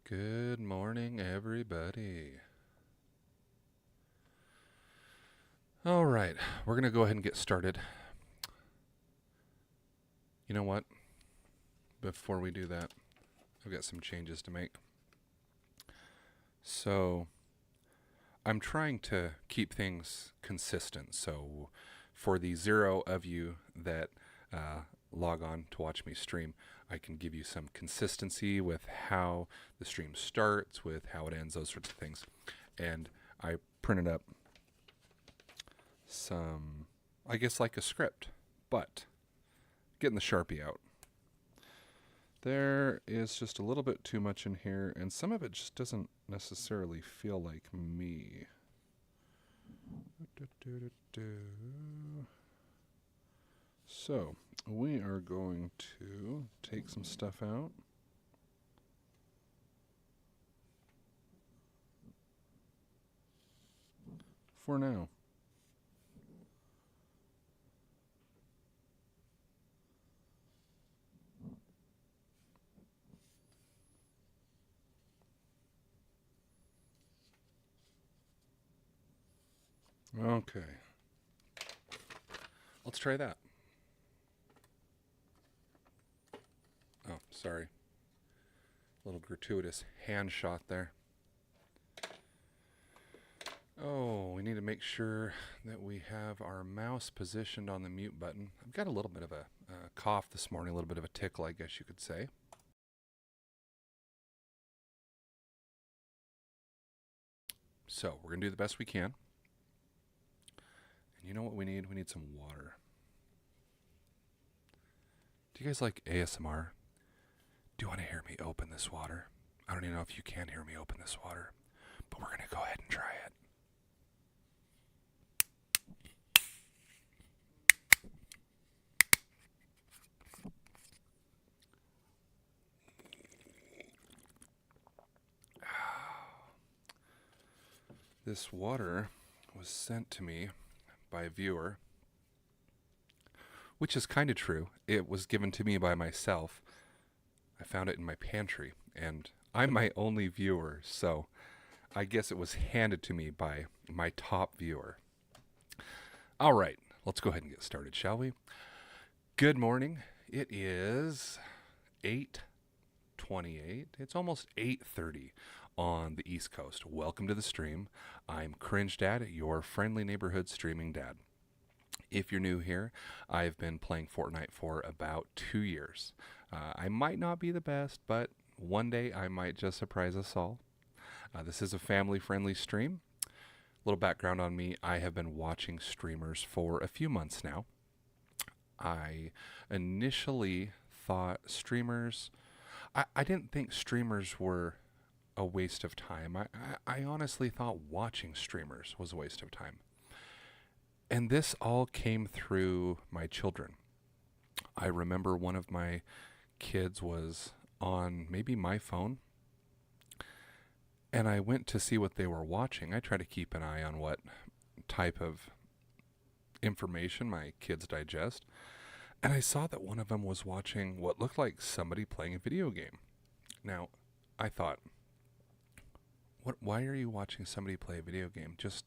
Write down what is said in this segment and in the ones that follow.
Good morning, everybody. All right, we're going to go ahead and get started. You know what? Before we do that, I've got some changes to make. So, I'm trying to keep things consistent. So, for the 0 of you that log on to watch me stream, I can give you some consistency with how the stream starts, with how it ends, those sorts of things. And I printed up some, I guess, like a script, but getting the Sharpie out. There is just a little bit too much in here, and some of it just doesn't necessarily feel like me. So, we are going to take some stuff out. For now. Okay. Let's try that. Oh, sorry. A little gratuitous hand shot there. Oh, we need to make sure that we have our mouse positioned on the mute button. I've got a little bit of a cough this morning, a little bit of a tickle, I guess you could say. So, we're going to do the best we can. And you know what we need? We need some water. Do you guys like ASMR? Do you want to hear me open this water? I don't even know if you can hear me open this water, but we're going to go ahead and try it. This water was sent to me by a viewer, which is kind of true. It was given to me by myself. I found it in my pantry, and I'm my only viewer, so I guess it was handed to me by my top viewer. All right, let's go ahead and get started, shall we? Good morning. It is 8:28. It's almost 8:30 on the East Coast. Welcome to the stream. I'm Cr1ngeDad, your friendly neighborhood streaming dad. If you're new here, I've been playing Fortnite for about 2 years. I might not be the best, but one day I might just surprise us all. This is a family-friendly stream. A little background on me, I have been watching streamers for a few months now. I initially thought streamers... I didn't think streamers were a waste of time. I honestly thought watching streamers was a waste of time. And this all came through my children. I remember one of my kids was on maybe my phone, and I went to see what they were watching. I try to keep an eye on what type of information my kids digest. And I saw that one of them was watching what looked like somebody playing a video game. Now, I thought, why are you watching somebody play a video game? Just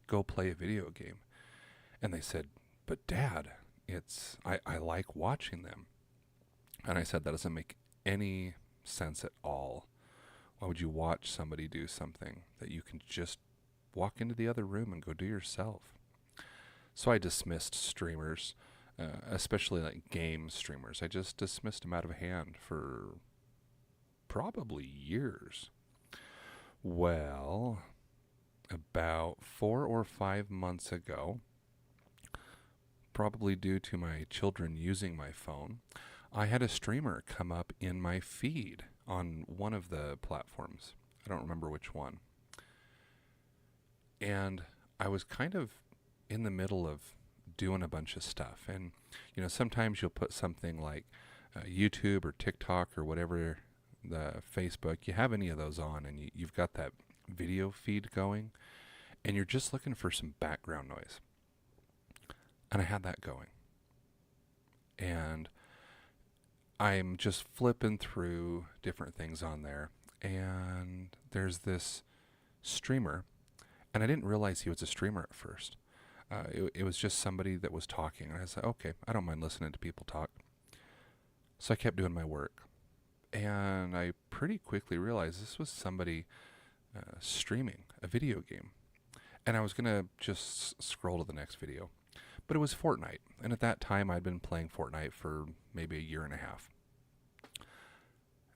go play a video game. And they said, but Dad, I like watching them. And I said, that doesn't make any sense at all. Why would you watch somebody do something that you can just walk into the other room and go do yourself? So I dismissed streamers, especially like game streamers. I just dismissed them out of hand for probably years. Well, about 4 or 5 months ago, probably due to my children using my phone, I had a streamer come up in my feed on one of the platforms. I don't remember which one. And I was kind of in the middle of doing a bunch of stuff. And, sometimes you'll put something like YouTube or TikTok or whatever, the Facebook, you have any of those on, and you've got that video feed going, and you're just looking for some background noise. And I had that going. And I'm just flipping through different things on there, and there's this streamer, and I didn't realize he was a streamer at first. It was just somebody that was talking, and I was like, okay, I don't mind listening to people talk. So I kept doing my work, and I pretty quickly realized this was somebody streaming a video game. And I was going to just scroll to the next video. But it was Fortnite, and at that time I'd been playing Fortnite for maybe a year and a half.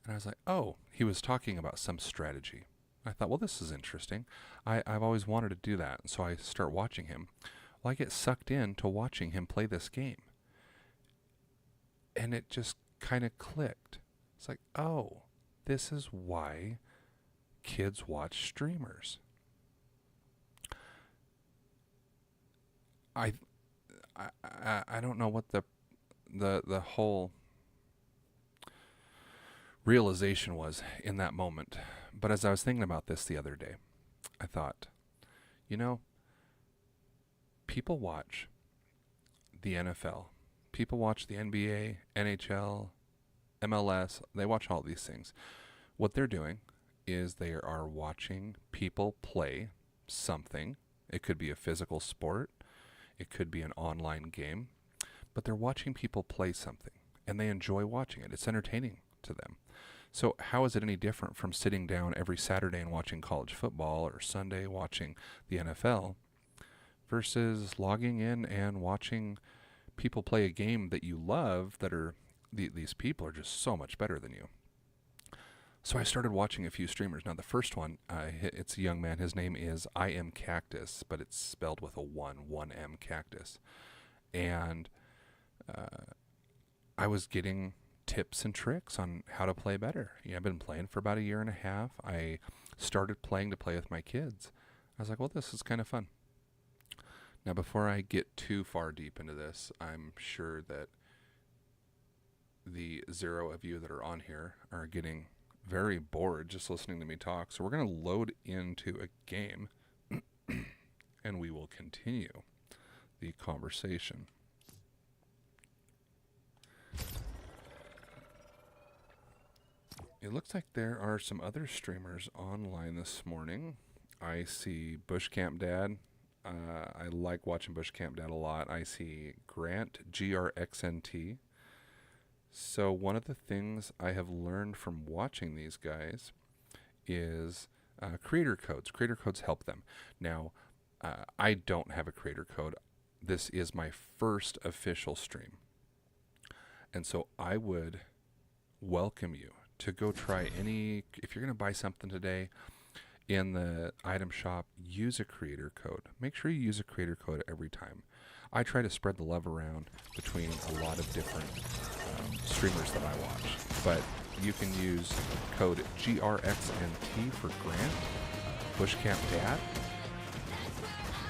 And I was like, oh, he was talking about some strategy. I thought, well, this is interesting. I've always wanted to do that, and so I start watching him. Well, I get sucked in to watching him play this game. And it just kind of clicked. It's like, oh, this is why kids watch streamers. I don't know what the whole realization was in that moment, but as I was thinking about this the other day, I thought, people watch the NFL, people watch the NBA, NHL, MLS, they watch all these things. What they're doing is they are watching people play something. It could be a physical sport. It could be an online game. But they're watching people play something, and they enjoy watching it. It's entertaining to them. So how is it any different from sitting down every Saturday and watching college football, or Sunday watching the NFL, versus logging in and watching people play a game that you love that are these people are just so much better than you. So I started watching a few streamers. Now the first one, it's a young man. His name is Cr1ngeDad, but it's spelled with a 1M Cactus. And I was getting tips and tricks on how to play better. I've been playing for about a year and a half. I started playing to play with my kids. I was like, well, this is kind of fun. Now, before I get too far deep into this, I'm sure that the 0 of you that are on here are getting very bored just listening to me talk. So we're going to load into a game and we will continue the conversation. It looks like there are some other streamers online this morning. I see Cr1ngeDad. I like watching Cr1ngeDad a lot. I see Grant, Cr1ngeDad. So one of the things I have learned from watching these guys is creator codes. Creator codes help them. Now, I don't have a creator code. This is my first official stream. And so I would welcome you to go try if you're going to buy something today in the item shop, use a creator code. Make sure you use a creator code every time. I try to spread the love around between a lot of different streamers that I watch. But you can use code GRXNT for Grant, Cr1ngeDad,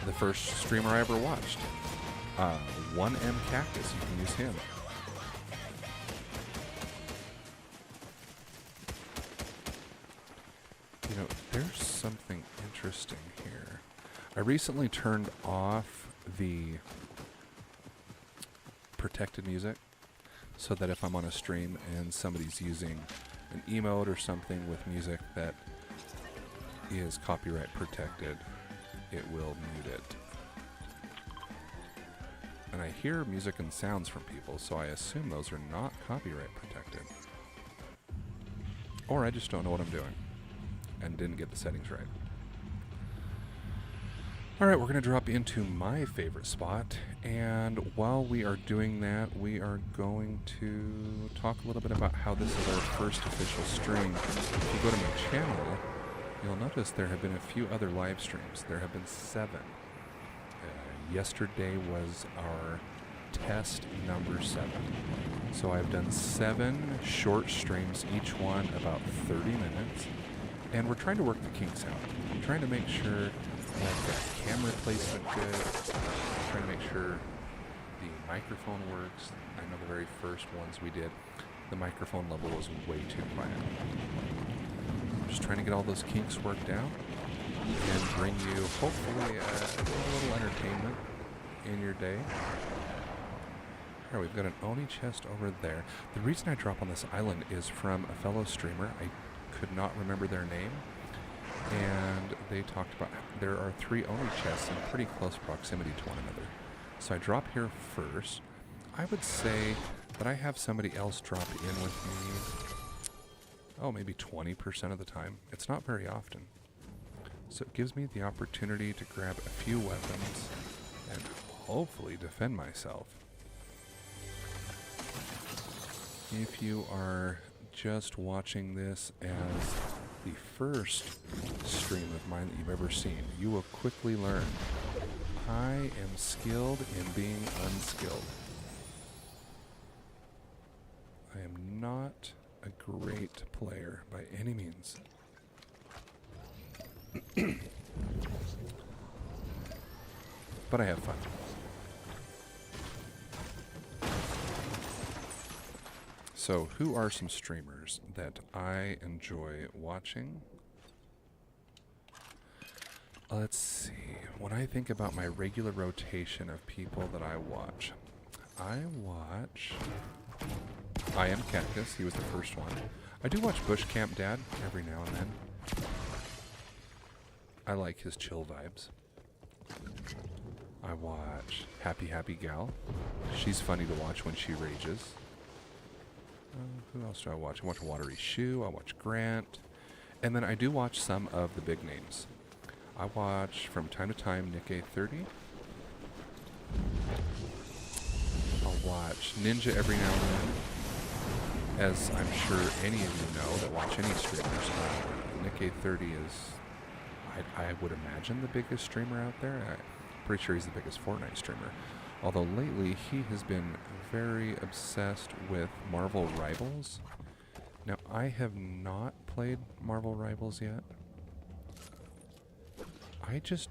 the first streamer I ever watched. 1M Cactus, you can use him. There's something interesting here. I recently turned off the protected music so that if I'm on a stream and somebody's using an emote or something with music that is copyright protected, it will mute it. And I hear music and sounds from people, so I assume those are not copyright protected. Or I just don't know what I'm doing and didn't get the settings right. Alright, we're going to drop into my favorite spot, and while we are doing that, we are going to talk a little bit about how this is our first official stream. If you go to my channel, you'll notice there have been a few other live streams. There have been 7. Yesterday was our test number 7. So I've done 7 short streams, each one about 30 minutes. And we're trying to work the kinks out. I'm trying to make sure that the camera placement good. I'm trying to make sure the microphone works. I know the very first ones we did, the microphone level was way too quiet. I'm just trying to get all those kinks worked out and bring you, hopefully, a little entertainment in your day. Here, we've got an Oni chest over there. The reason I drop on this island is from a fellow streamer. I could not remember their name, and they talked about there are 3 Oni chests in pretty close proximity to one another. So I drop here first. I would say that I have somebody else drop in with me, maybe 20% of the time. It's not very often. So it gives me the opportunity to grab a few weapons and hopefully defend myself. If you are just watching this as the first stream of mine that you've ever seen, you will quickly learn I am skilled in being unskilled. I am not a great player by any means. But I have fun. So, who are some streamers that I enjoy watching? Let's see. When I think about my regular rotation of people that I watch I Am Cactus. He was the first one. I do watch Cr1ngeDad every now and then. I like his chill vibes. I watch Happy Gal. She's funny to watch when she rages. Who else do I watch? I watch Watery Shoe. I watch Grant. And then I do watch some of the big names. I watch from time to time Cr1ngeDad. I'll watch Ninja every now and then. As I'm sure any of you know that watch any streamers, Cr1ngeDad is, I would imagine, the biggest streamer out there. I'm pretty sure he's the biggest Fortnite streamer. Although lately he has been very obsessed with Marvel Rivals. Now, I have not played Marvel Rivals yet. I just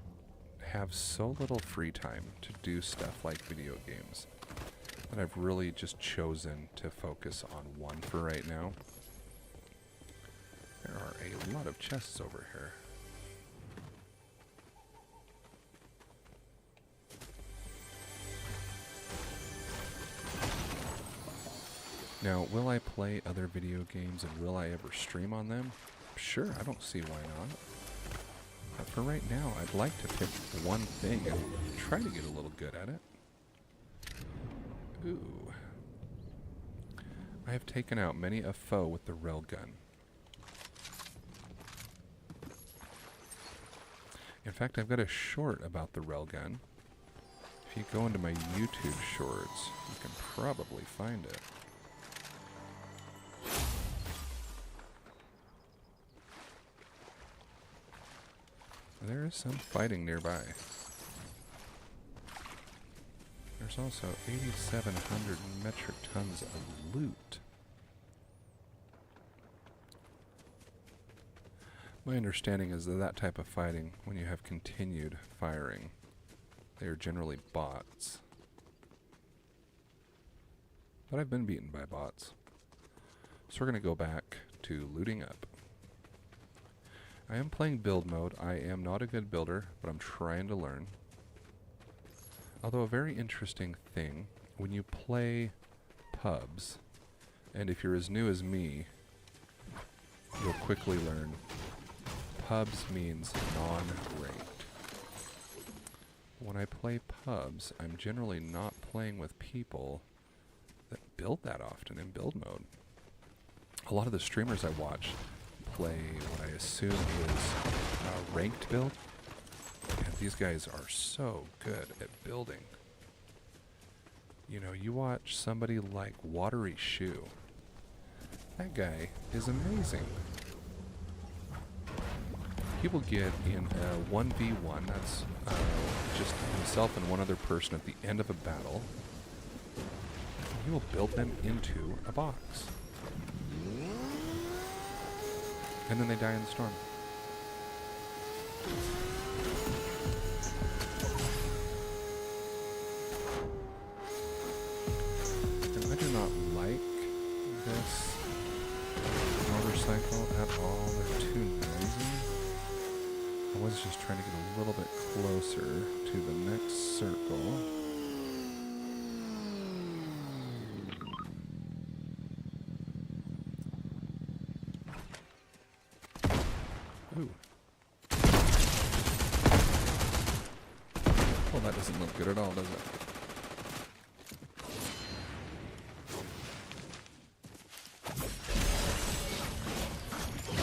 have so little free time to do stuff like video games that I've really just chosen to focus on one for right now. There are a lot of chests over here. Now, will I play other video games and will I ever stream on them? Sure, I don't see why not. But for right now, I'd like to pick one thing and try to get a little good at it. Ooh. I have taken out many a foe with the railgun. In fact, I've got a short about the railgun. If you go into my YouTube shorts, you can probably find it. There is some fighting nearby. There's also 8,700 metric tons of loot. My understanding is that that type of fighting, when you have continued firing, they are generally bots. But I've been beaten by bots. So we're going to go back to looting up. I am playing build mode. I am not a good builder, but I'm trying to learn. Although a very interesting thing, when you play pubs, and if you're as new as me, you'll quickly learn pubs means non-ranked. When I play pubs, I'm generally not playing with people that build that often in build mode. A lot of the streamers I watch play what I assume is a ranked build, and these guys are so good at building. You know, you watch somebody like Watery Shoe. That guy is amazing. He will get in a 1v1, that's just himself and one other person at the end of a battle. He will build them into a box. And then they die in the storm. And I do not like this motorcycle at all. They're too noisy. I was just trying to get a little bit closer to the next circle. doesn't look good at all, does it?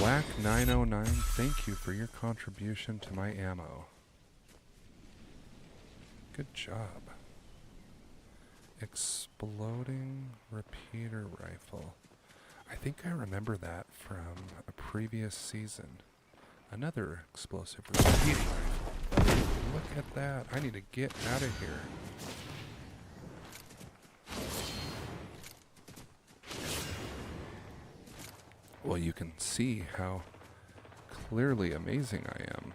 Whack 909, thank you for your contribution to my ammo. Good job. Exploding repeater rifle. I think I remember that from a previous season. Another explosive repeating rifle. Look at that. I need to get out of here. Well, you can see how clearly amazing I am.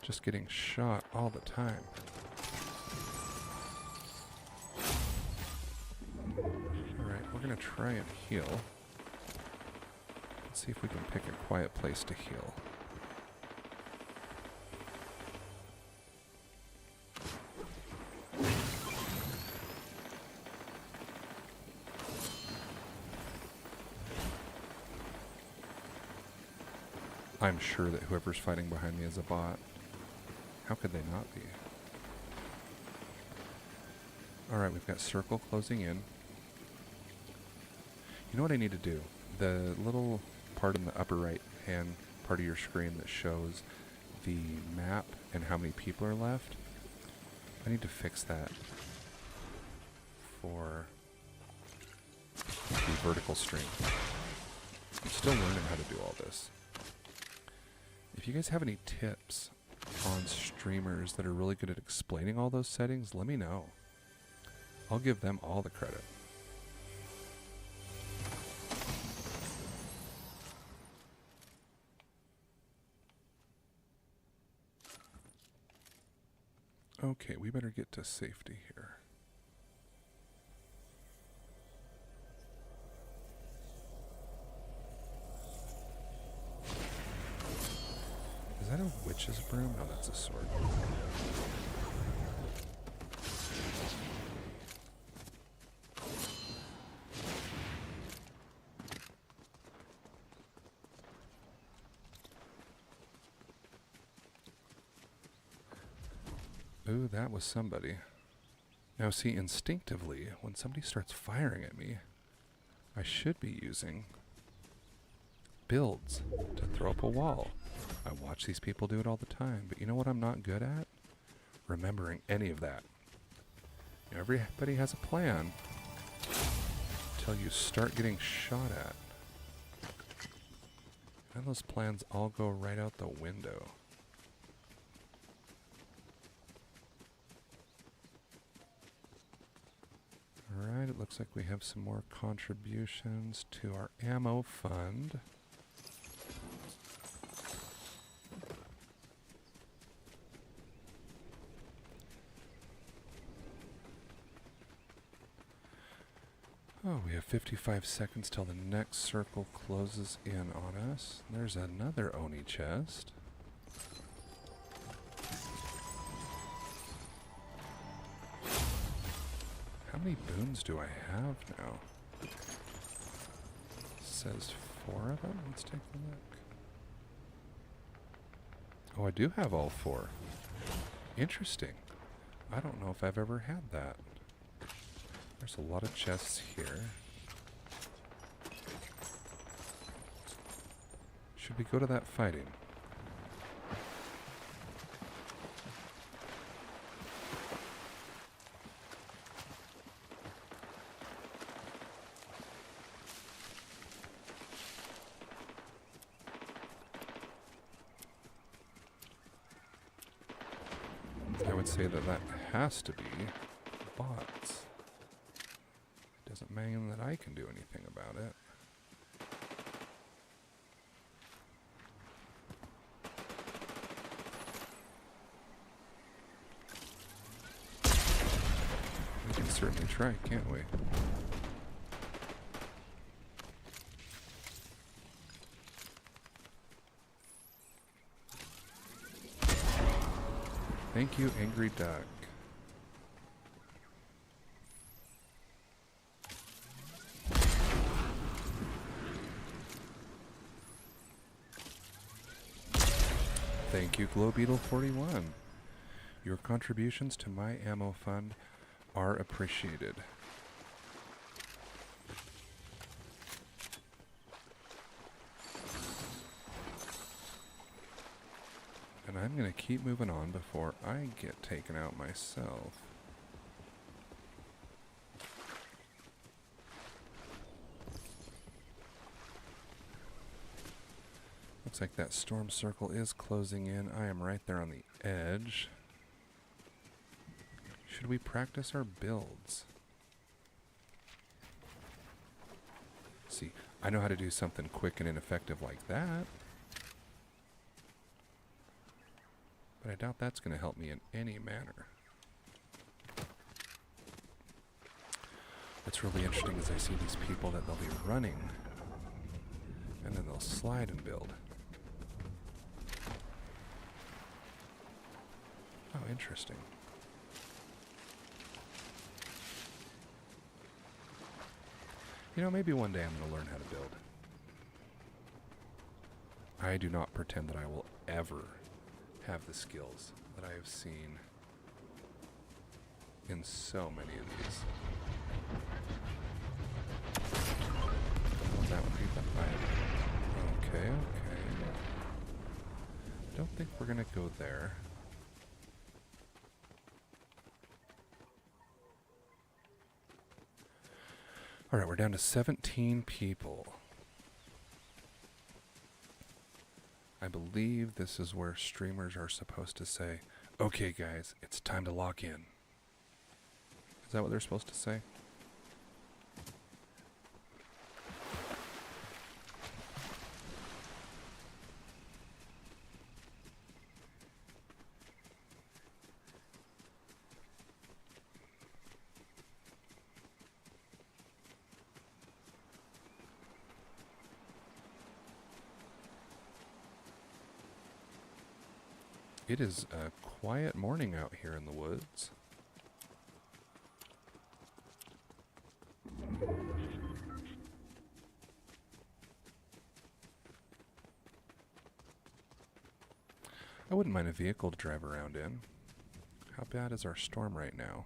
Just getting shot all the time. Alright, we're going to try and heal. Let's see if we can pick a quiet place to heal. I'm sure that whoever's fighting behind me is a bot. How could they not be? Alright, we've got circle closing in. You know what I need to do? The little part in the upper right hand part of your screen that shows the map and how many people are left, I need to fix that for the vertical stream. I'm still learning how to do all this. If you guys have any tips on streamers that are really good at explaining all those settings, let me know. I'll give them all the credit. Okay, we better get to safety here. Is that a witch's broom? No, that's a sword. Ooh, that was somebody. Now see, instinctively, when somebody starts firing at me, I should be using builds to throw up a wall. I watch these people do it all the time, but you know what I'm not good at? Remembering any of that. You know, everybody has a plan until you start getting shot at. And those plans all go right out the window. Alright, it looks like we have some more contributions to our ammo fund. Oh, we have 55 seconds till the next circle closes in on us. There's another Oni chest. How many boons do I have now? It says 4 of them. Let's take a look. Oh, I do have all 4. Interesting. I don't know if I've ever had that. There's a lot of chests here. Should we go to that fighting? I would say that that has to be bots. Doesn't mean that I can do anything about it. We can certainly try, can't we? Thank you, Angry Duck. Thank you, Glow Beetle 41. Your contributions to my ammo fund are appreciated. And I'm going to keep moving on before I get taken out myself. Looks like that storm circle is closing in. I am right there on the edge. Should we practice our builds? See, I know how to do something quick and ineffective like that. But I doubt that's going to help me in any manner. What's really interesting is I see these people that they'll be running, and then they'll slide and build. Oh, interesting. You know, maybe one day I'm going to learn how to build. I do not pretend that I will ever have the skills that I have seen in so many of these. That would be the okay. Don't think we're gonna go there. All right, we're down to 17 people. I believe this is where streamers are supposed to say, okay guys, it's time to lock in. Is that what they're supposed to say? It is a quiet morning out here in the woods. I wouldn't mind a vehicle to drive around in. How bad is our storm right now?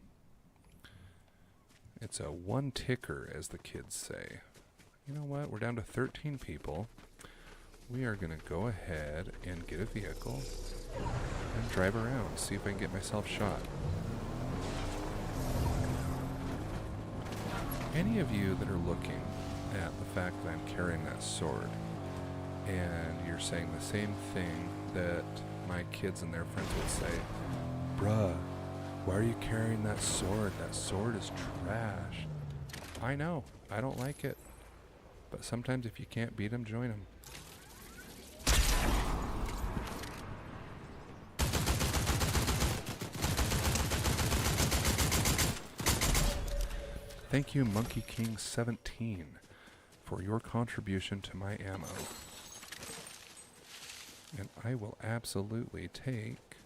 It's a one ticker, as the kids say. You know what? We're down to 13 people. We are going to go ahead and get a vehicle and drive around, see if I can get myself shot. Any of you that are looking at the fact that I'm carrying that sword and you're saying the same thing that my kids and their friends would say, bruh, why are you carrying that sword? That sword is trash. I know, I don't like it. But sometimes if you can't beat them, join them. Thank you, Monkey King 17, for your contribution to my ammo. And I will absolutely take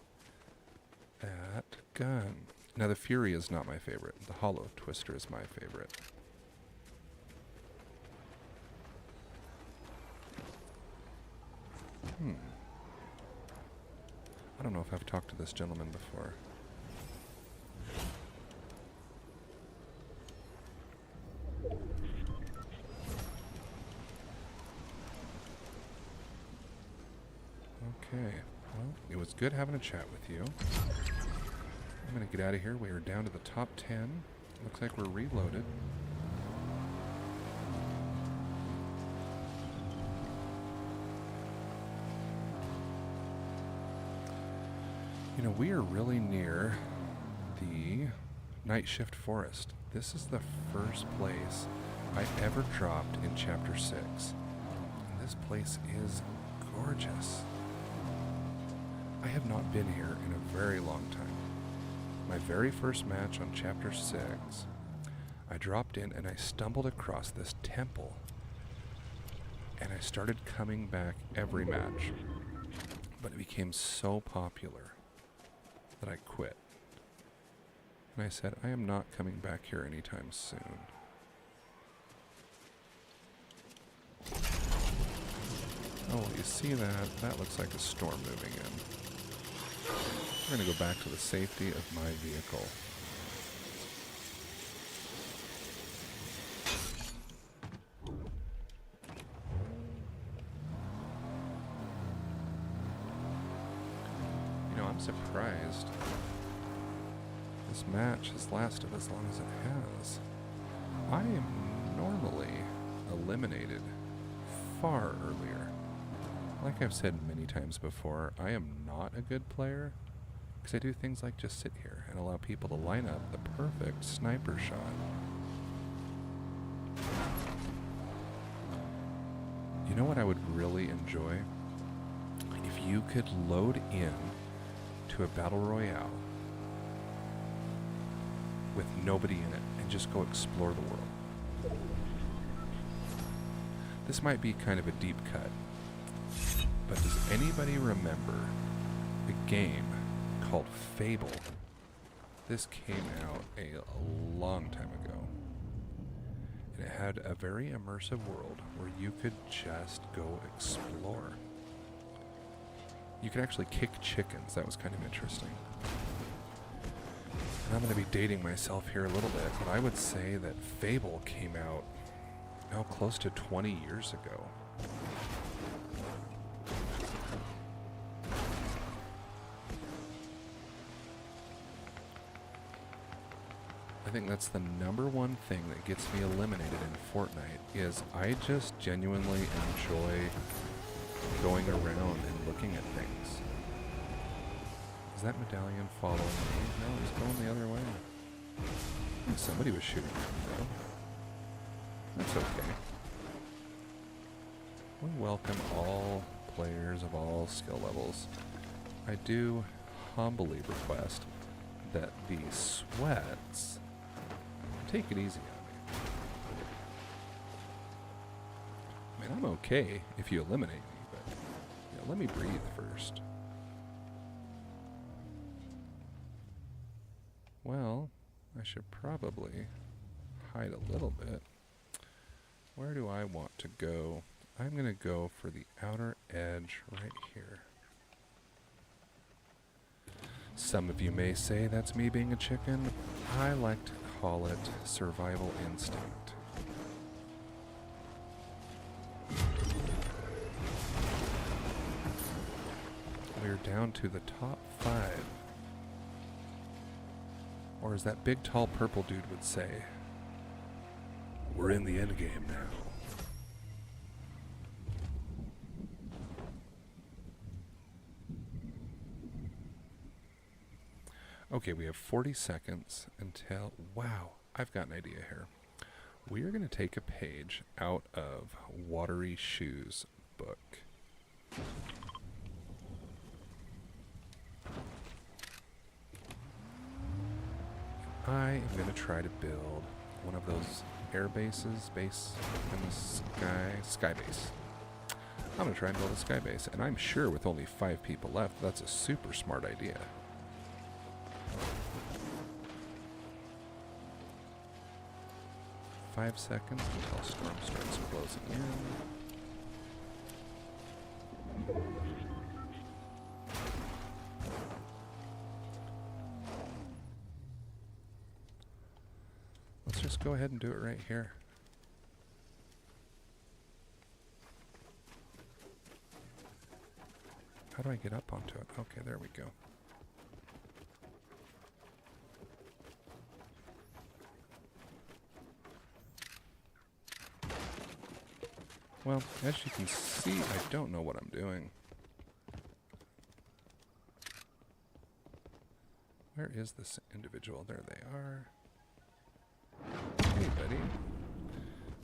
that gun. Now, the Fury is not my favorite. The Hollow Twister is my favorite. I don't know if I've talked to this gentleman before. Okay, well, it was good having a chat with you. I'm going to get out of here. We are down to the top 10. Looks like we're reloaded. You know, we are really near the Night Shift Forest. This is the first place I ever dropped in Chapter 6. And this place is gorgeous. I have not been here in a very long time. My very first match on Chapter 6, I dropped in and I stumbled across this temple. And I started coming back every match. But it became so popular that I quit. And I said, I am not coming back here anytime soon. Oh, well, you see that? That looks like a storm moving in. We're going to go back to the safety of my vehicle. You know, I'm surprised this match has lasted as long as it has. I am normally eliminated far earlier. Like I've said many times before, I am not a good player because I do things like just sit here and allow people to line up the perfect sniper shot. You know what I would really enjoy? If you could load in to a battle royale with nobody in it and just go explore the world. This might be kind of a deep cut, but does anybody remember a game called Fable? This came out a long time ago, and it had a very immersive world where you could just go explore. You could actually kick chickens. That was kind of interesting. And I'm going to be dating myself here a little bit, but I would say that Fable came out close to 20 years ago. I think that's the number one thing that gets me eliminated in Fortnite is I just genuinely enjoy going around and looking at things. Is that medallion following me? No, it's going the other way. I think somebody was shooting at me though. That's okay. We welcome all players of all skill levels. I do humbly request that the sweats take it easy on me. I mean, I'm okay if you eliminate me, but you know, let me breathe first. Well, I should probably hide a little bit. Where do I want to go? I'm going to go for the outer edge right here. Some of you may say that's me being a chicken. I like to call it survival instinct. We're down to the top 5. Or as that big tall purple dude would say, we're in the end game now. Okay, we have 40 seconds until... Wow, I've got an idea here. We are going to take a page out of Watery Shoes' book. I am going to try to build one of those air bases, base in the sky base. I'm going to try and build a sky base, and I'm sure with only 5 people left, that's a super smart idea. Five seconds until storm starts closing in. Let's just go ahead and do it right here. How do I get up onto it? Okay, there we go. Well, as you can see, I don't know what I'm doing. Where is this individual? There they are. Hey, buddy.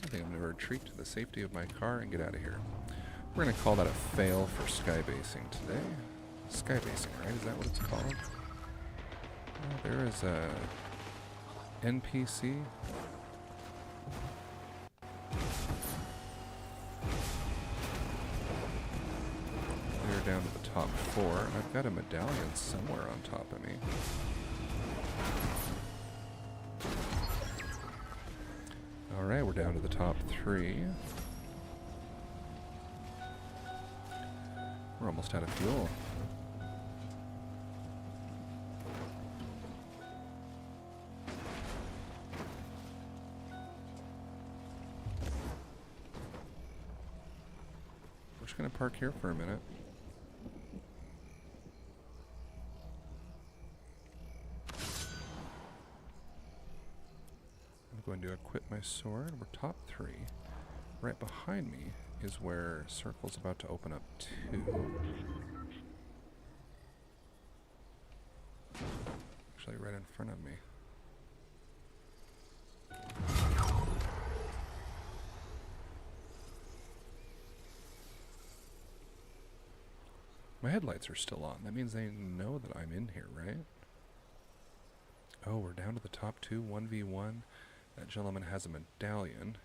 I think I'm going to retreat to the safety of my car and get out of here. We're going to call that a fail for skybasing today. Skybasing, right? Is that what it's called? There is a NPC. We're down to the top 4. I've got a medallion somewhere on top of me. Alright, we're down to the top 3. We're almost out of fuel. just going to park here for a minute. I'm going to equip my sword. We're top 3. Right behind me is where Circle's about to open up 2. Actually, right in front of me. My headlights are still on. That means they know that I'm in here, right? Oh, we're down to the top 2, 1v1. That gentleman has a medallion.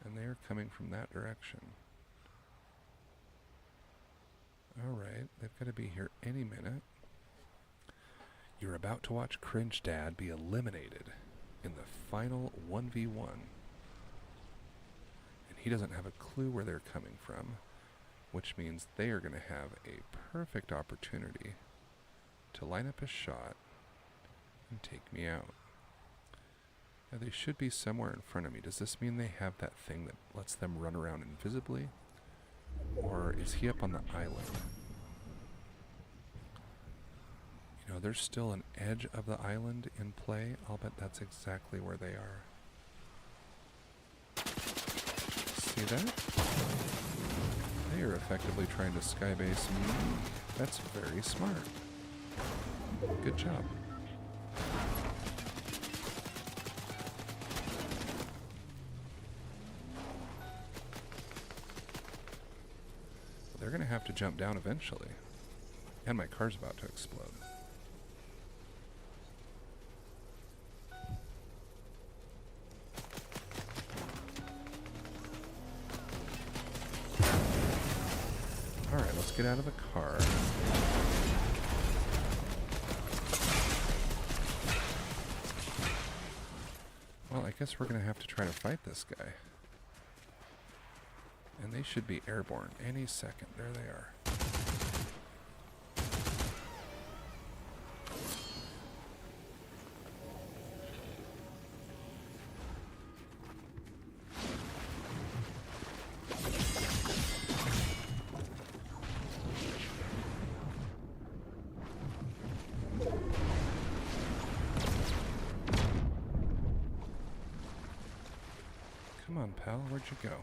And they're coming from that direction. Alright, they've got to be here any minute. You're about to watch Cr1ngeDad be eliminated in the final 1v1. And he doesn't have a clue where they're coming from, which means they are going to have a perfect opportunity to line up a shot and take me out. Now they should be somewhere in front of me. Does this mean they have that thing that lets them run around invisibly? Or is he up on the island? You know, there's still an edge of the island in play. I'll bet that's exactly where they are. See that? They are effectively trying to skybase me. That's very smart. Good job. They're going to have to jump down eventually. And my car's about to explode. Alright, let's get out of the car. Well, I guess we're going to have to try to fight this guy. And they should be airborne any second. There they are. Come on, pal. Where'd you go?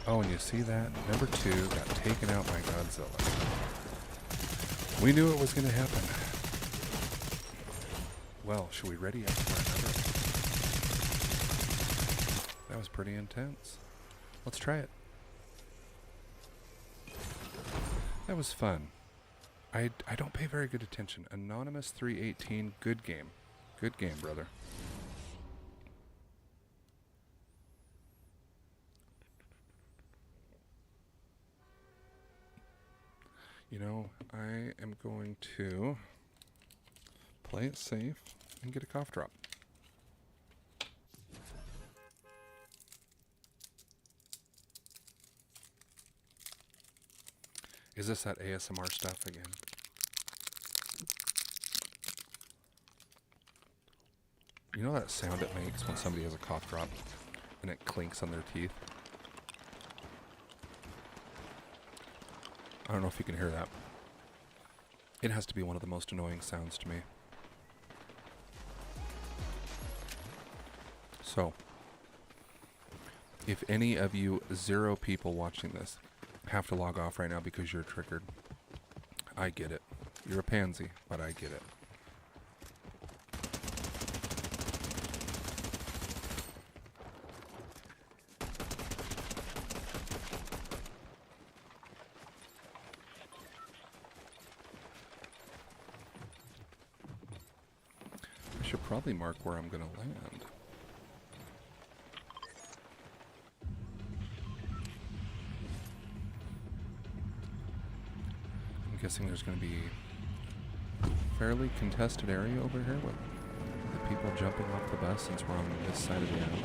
Oh, and you see that? Number 2 got taken out by Godzilla. We knew it was going to happen. Well, should we ready up for another? That was pretty intense. Let's try it. That was fun. I don't pay very good attention. Anonymous 318, good game. Good game, brother. You know, I am going to play it safe and get a cough drop. Is this that ASMR stuff again? You know that sound it makes when somebody has a cough drop and it clinks on their teeth? I don't know if you can hear that. It has to be one of the most annoying sounds to me. So, if any of you 0 people watching this have to log off right now because you're triggered, I get it. You're a pansy, but I get it. I should probably mark where I'm going to land. I'm guessing there's going to be a fairly contested area over here with the people jumping off the bus since we're on this side of the island.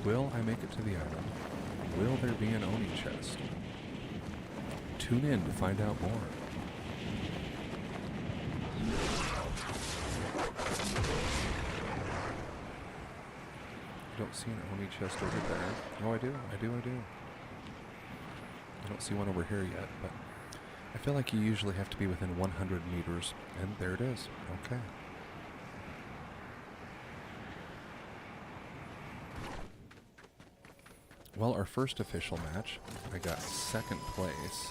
Will I make it to the island? Will there be an Oni chest? Tune in to find out more. I don't see an Oni chest over there. Oh, I do. I don't see one over here yet, but I feel like you usually have to be within 100 meters, and there it is. Okay. Well, our first official match, I got second place.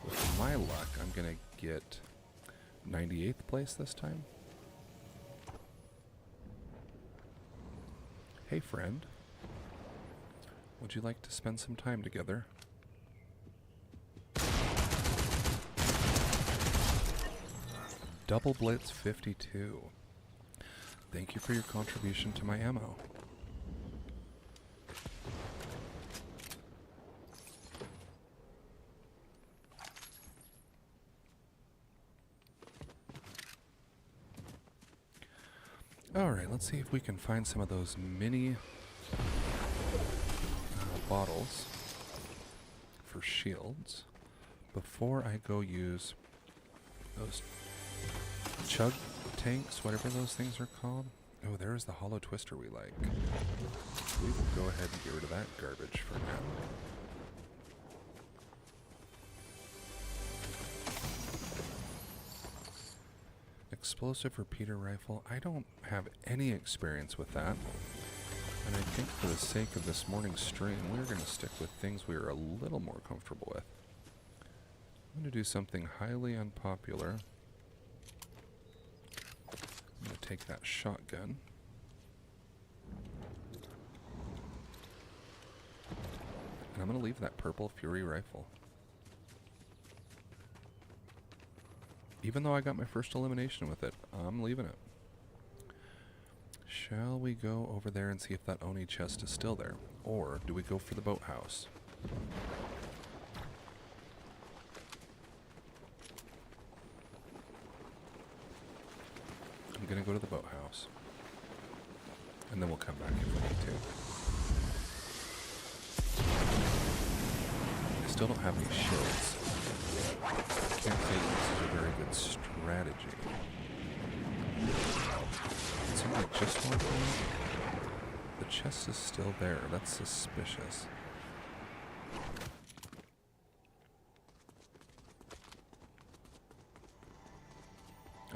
With my luck, I'm going to get 98th place this time. Hey friend, would you like to spend some time together? Double Blitz 52. Thank you for your contribution to my ammo. Alright, let's see if we can find some of those mini bottles for shields before I go use those chug tanks, whatever those things are called. Oh, there's the hollow twister we like. We will go ahead and get rid of that garbage for now. Explosive repeater rifle. I don't have any experience with that. And I think for the sake of this morning's stream, we're going to stick with things we are a little more comfortable with. I'm going to do something highly unpopular. I'm going to take that shotgun. And I'm going to leave that purple Fury rifle. Even though I got my first elimination with it, I'm leaving it. Shall we go over there and see if that Oni chest is still there? Or do we go for the boathouse? I'm going to go to the boathouse. And then we'll come back if we need to. I still don't have any shields. Can't say this is a very good strategy. Did somebody just walk in? The chest is still there. That's suspicious.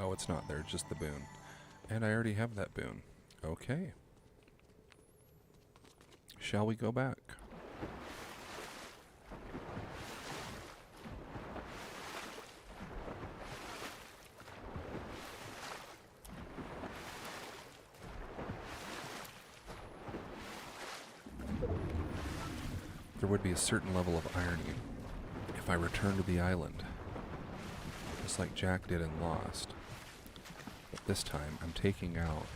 Oh, it's not there, just the boon. And I already have that boon. Okay. Shall we go back? There would be a certain level of irony if I returned to the island, just like Jack did in Lost. But this time, I'm taking out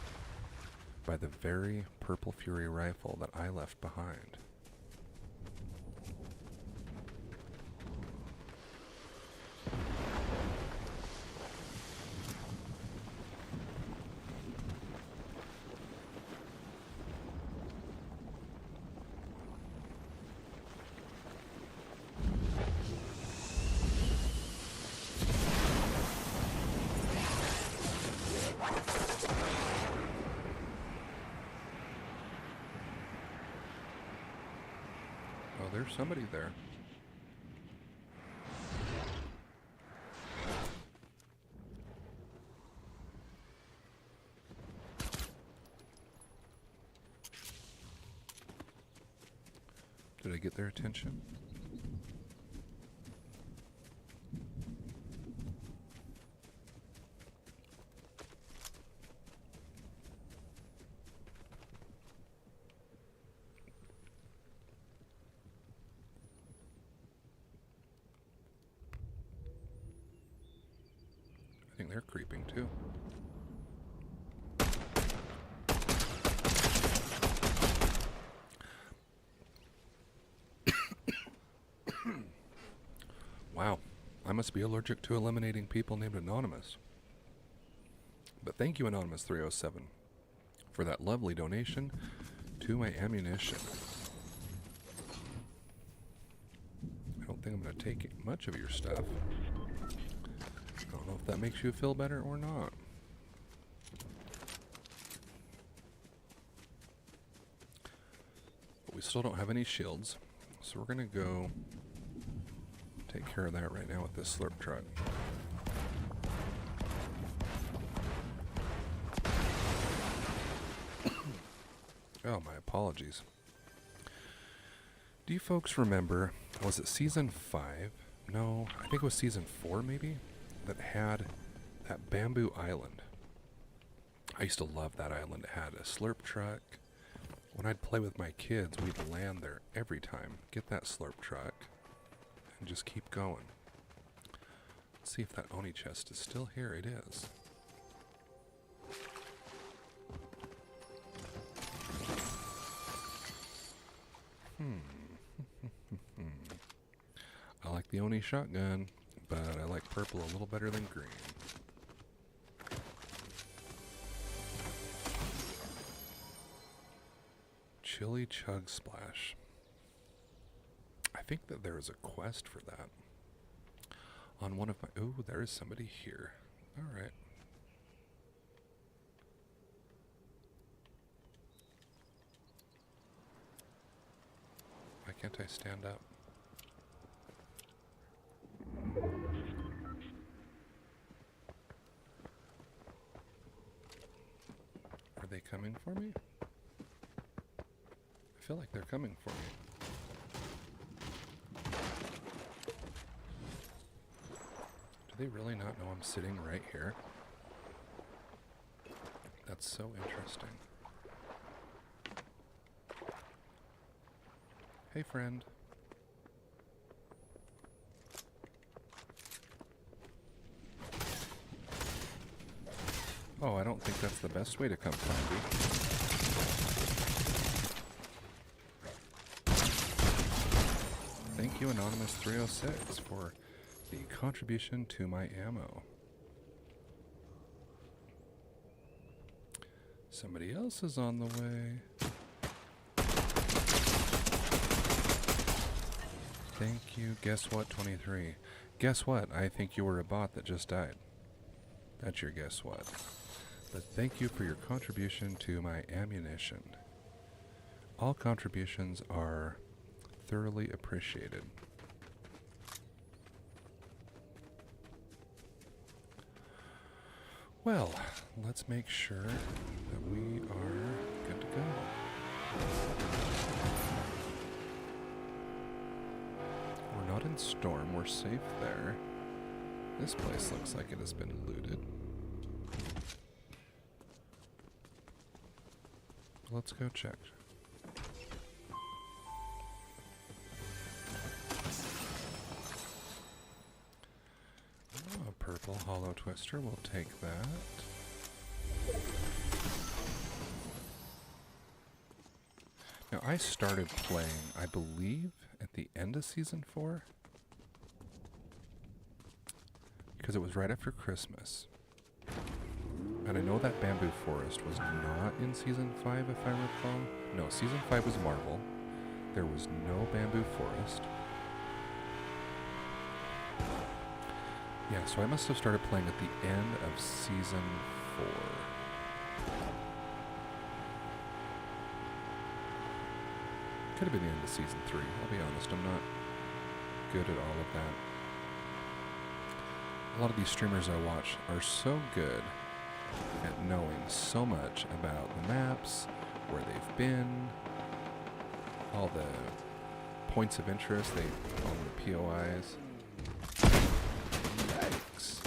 by the very purple Fury rifle that I left behind. Oh, there's somebody there. Did I get their attention? I think they're creeping too. Wow, I must be allergic to eliminating people named Anonymous. But thank you, Anonymous 307, for that lovely donation to my ammunition. think I'm going to take much of your stuff. I don't know if that makes you feel better or not. But we still don't have any shields, so we're going to go take care of that right now with this slurp truck. Oh, my apologies. Do you folks remember, was it season 5? No, I think it was season 4 maybe, that had that bamboo island. I used to love that island. It had a slurp truck. When I'd play with my kids, we'd land there every time, get that slurp truck, and just keep going. Let's see if that Oni chest is still here. It is. I like the Oni shotgun, but I like purple a little better than green. Chili Chug Splash. I think that there is a quest for that on one of my... Oh, there is somebody here. All right. Why can't I stand up? Are they coming for me? I feel like they're coming for me. Do they really not know I'm sitting right here? That's so interesting. Hey, friend. Oh, I don't think that's the best way to come find me. Thank you, Anonymous306, for the contribution to my ammo. Somebody else is on the way. Thank you. Guess what, 23? Guess what? I think you were a bot that just died. That's your guess what. But thank you for your contribution to my ammunition. All contributions are thoroughly appreciated. Well, let's make sure that we are good to go. We're not in Storm, we're safe there. This place looks like it has been looted. Let's go check. Oh, a purple hollow twister, we'll take that. Now, I started playing, I believe, at the end of Season 4. Because it was right after Christmas. And I know that Bamboo Forest was not in Season 5, if I recall. No, Season 5 was Marvel. There was no Bamboo Forest. Yeah, so I must have started playing at the end of Season 4. Could have been the end of Season 3, I'll be honest. I'm not good at all of that. A lot of these streamers I watch are so good at knowing so much about the maps, where they've been, all the points of interest, all the POIs. Yikes.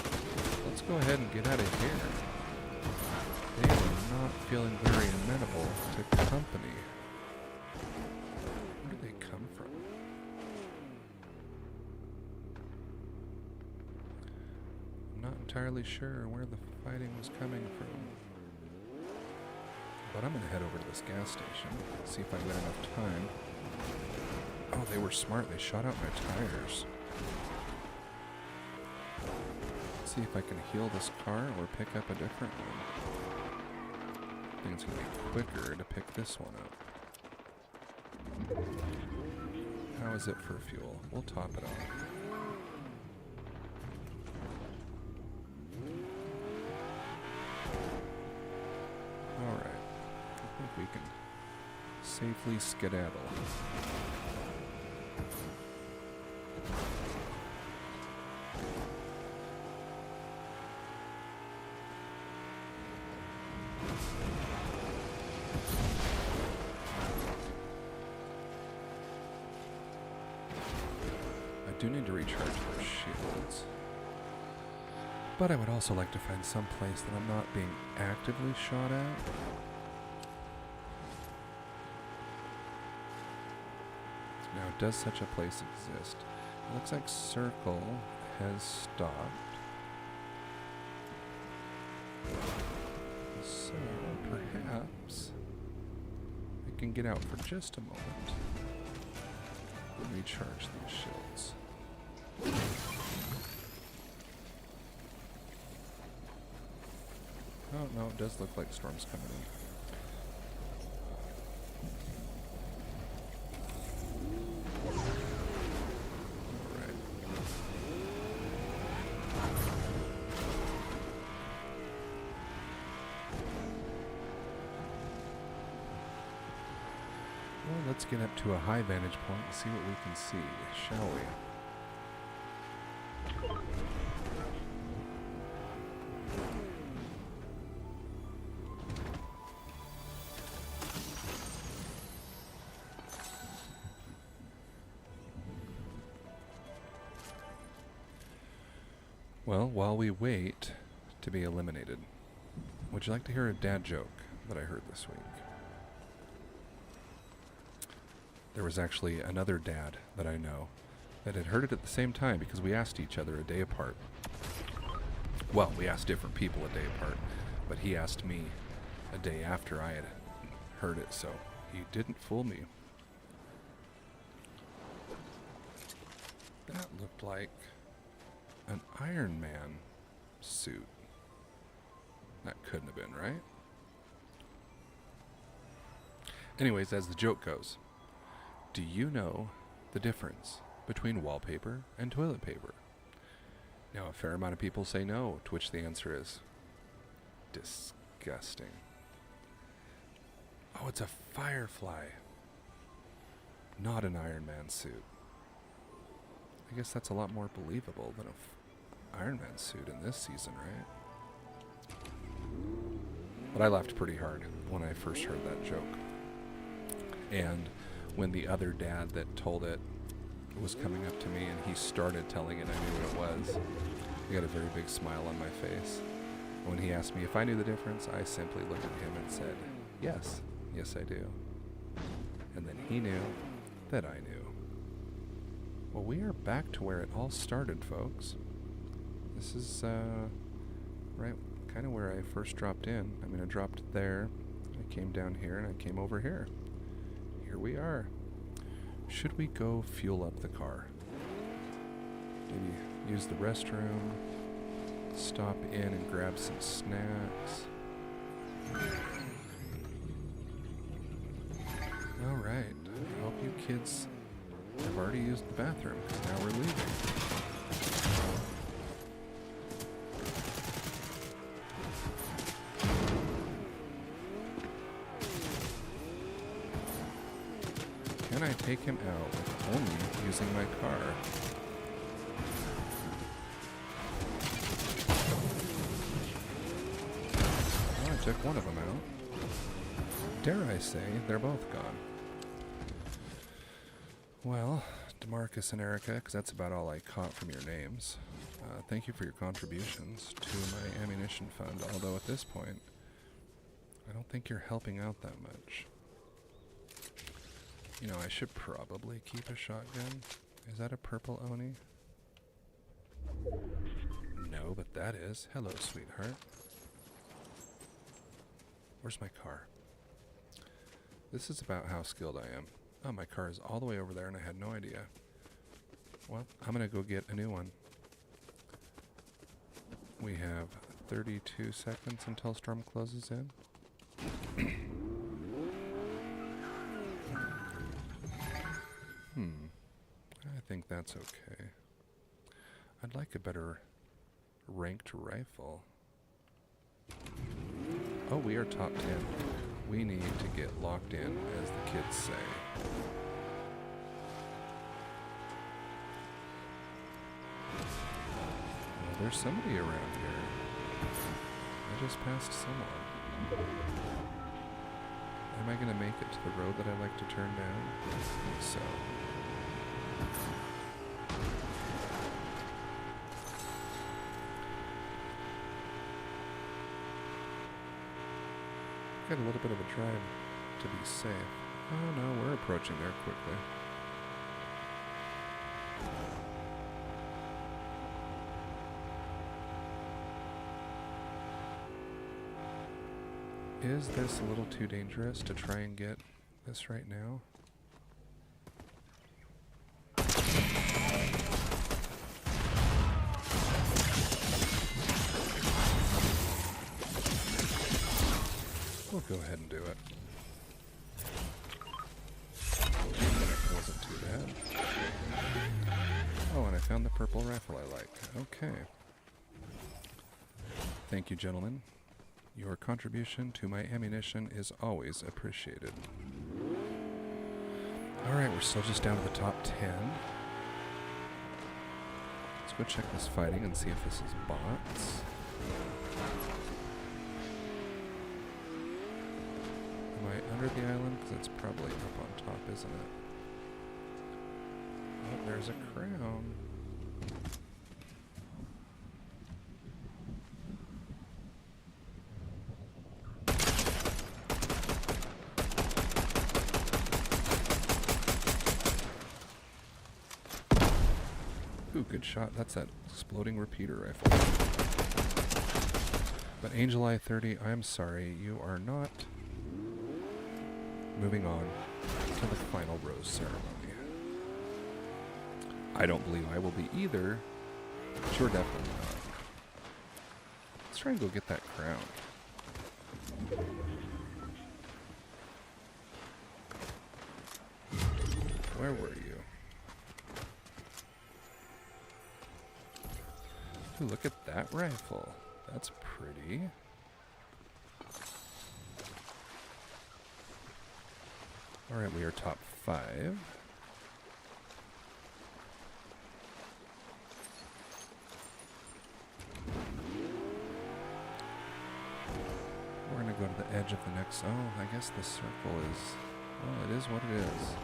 Let's go ahead and get out of here. They are not feeling very amenable to company. Where do they come from? I'm not entirely sure where the fighting was coming from. But I'm gonna head over to this gas station, see if I got enough time. Oh, they were smart. They shot out my tires. Let's see if I can heal this car or pick up a different one. I think it's gonna be quicker to pick this one up. How is it for fuel? We'll top it off. Alright. I think we can safely skedaddle. I do need to recharge those shields. But I would also like to find some place that I'm not being actively shot at. Now, does such a place exist? It looks like Circle has stopped. So, perhaps I can get out for just a moment and recharge these shields. Oh, no, it does look like storm's coming in. Alright. Well, let's get up to a high vantage point and see what we can see, shall we? Well, while we wait to be eliminated, would you like to hear a dad joke that I heard this week? There was actually another dad that I know that had heard it at the same time because we asked each other a day apart. Well, we asked different people a day apart, but he asked me a day after I had heard it, so he didn't fool me. That looked like an Iron Man suit. That couldn't have been, right? Anyways, as the joke goes, do you know the difference between wallpaper and toilet paper? Now, a fair amount of people say no, to which the answer is disgusting. Oh, it's a Firefly, not an Iron Man suit. I guess that's a lot more believable than a Iron Man suit in this season, right? But I laughed pretty hard when I first heard that joke. And when the other dad that told it was coming up to me and he started telling it, I knew what it was. I got a very big smile on my face. When he asked me if I knew the difference, I simply looked at him and said, yes, yes I do. And then he knew that I knew. Well, we are back to where it all started, folks. This is, right, kind of where I first dropped in. I mean, I dropped there, I came down here, and I came over here. Here we are. Should we go fuel up the car? Maybe use the restroom, stop in and grab some snacks. All right, I hope you kids have already used the bathroom, because now we're leaving. Can I take him out with only using my car? Well, I took one of them out. Dare I say, they're both gone. Well, DeMarcus and Erica, because that's about all I caught from your names. Thank you for your contributions to my ammunition fund, although at this point, I don't think you're helping out that much. You know, I should probably keep a shotgun. Is that a purple Oni? No, but that is. Hello, sweetheart. Where's my car? This is about how skilled I am. Oh, my car is all the way over there and I had no idea. Well, I'm gonna go get a new one. We have 32 seconds until storm closes in. that's okay. I'd like a better ranked rifle. Oh, we are top 10. We need to get locked in, as the kids say. Well, there's somebody around here. I just passed someone. Am I going to make it to the road that I like to turn down? I think so. Got a little bit of a drive to be safe. Oh no, we're approaching there quickly. Is this a little too dangerous to try and get this right now? We'll go ahead and do it. That wasn't too bad. Oh, and I found the purple rifle I like. Okay. Thank you, gentlemen. Your contribution to my ammunition is always appreciated. Alright, we're still just down to the top 10. Let's go check this fighting and see if this is bots. Am I under the island? Because it's probably up on top, isn't it? Oh, there's a crown. Ooh, good shot. That's that exploding repeater rifle. But Angel Eye 30, I'm sorry, you are not. Moving on to the final rose ceremony. I don't believe I will be either, but you're definitely not. Let's try and go get that crown. Where were you? Ooh, look at that rifle. That's pretty. Alright, we are top 5. We're going to go to the edge of the next... Oh, I guess the circle is... Well, it is what it is.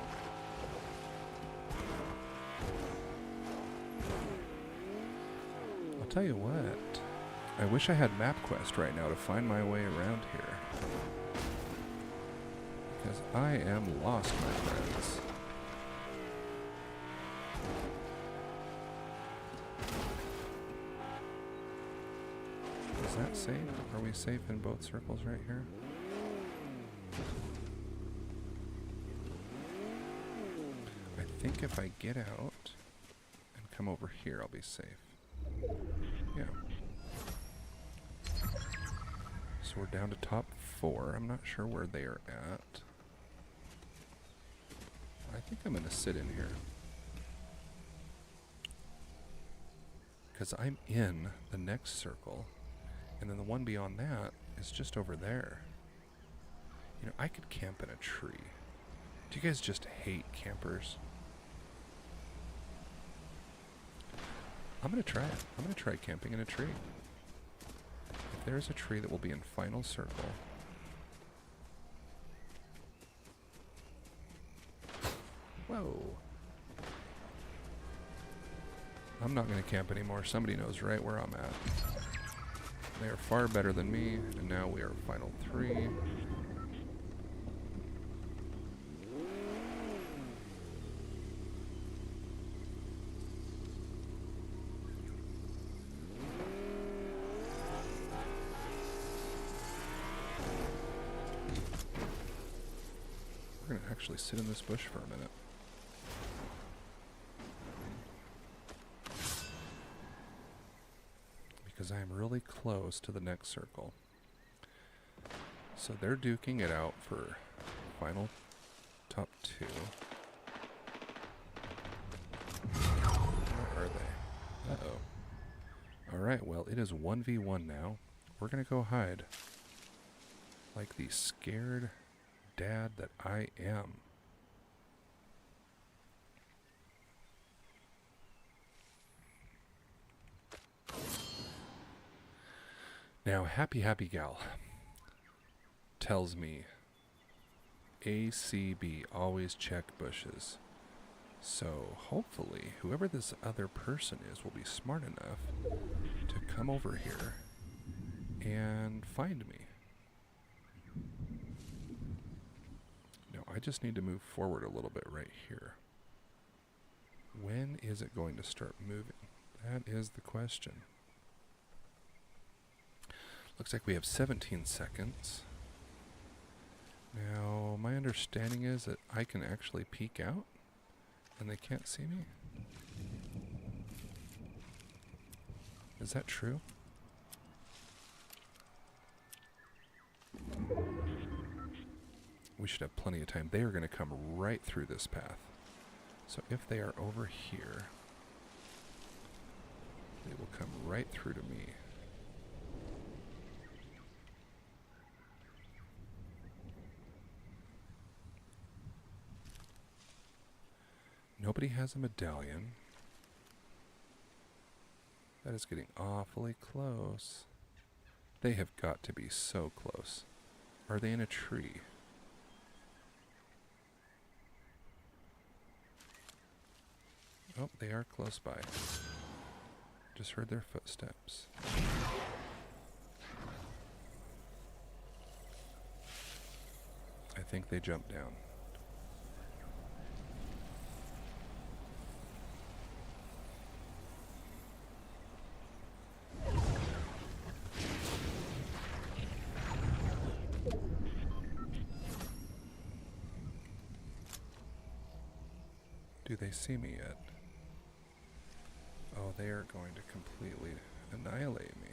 I'll tell you what. I wish I had MapQuest right now to find my way around here. Because I am lost, my friends. Is that safe? Are we safe in both circles right here? I think if I get out and come over here, I'll be safe. Yeah. So we're down to top 4. I'm not sure where they are at. I think I'm going to sit in here. Because I'm in the next circle. And then the one beyond that is just over there. You know, I could camp in a tree. Do you guys just hate campers? I'm going to try it. I'm going to try camping in a tree. If there's a tree that will be in final circle. Whoa. I'm not going to camp anymore. Somebody knows right where I'm at. They are far better than me, and now we are final 3. We're going to actually sit in this bush for a minute. Because I am really close to the next circle. So they're duking it out for final top 2. Uh-oh. Alright, well, it is 1v1 now. We're gonna go hide. Like the scared dad that I am. Now, Happy Gal tells me ACB, always check bushes. So, hopefully, whoever this other person is will be smart enough to come over here and find me. Now, I just need to move forward a little bit right here. When is it going to start moving? That is the question. Looks like we have 17 seconds. Now, my understanding is that I can actually peek out and they can't see me. Is that true? We should have plenty of time. They are going to come right through this path. So if they are over here, they will come right through to me. Nobody has a medallion. That is getting awfully close. They have got to be so close. Are they in a tree? Oh, they are close by. Just heard their footsteps. I think they jumped down. Do they see me yet? Oh, they are going to completely annihilate me.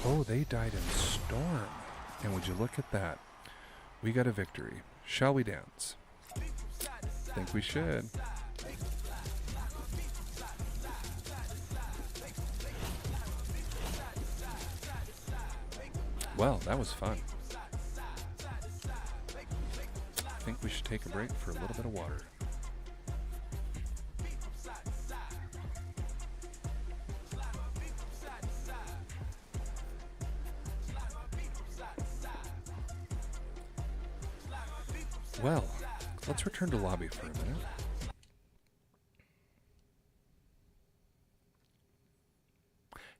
Oh, they died in storm. And would you look at that? We got a victory. Shall we dance? Think we should. Well, that was fun. I think we should take a break for a little bit of water. Well, let's return to lobby for a minute.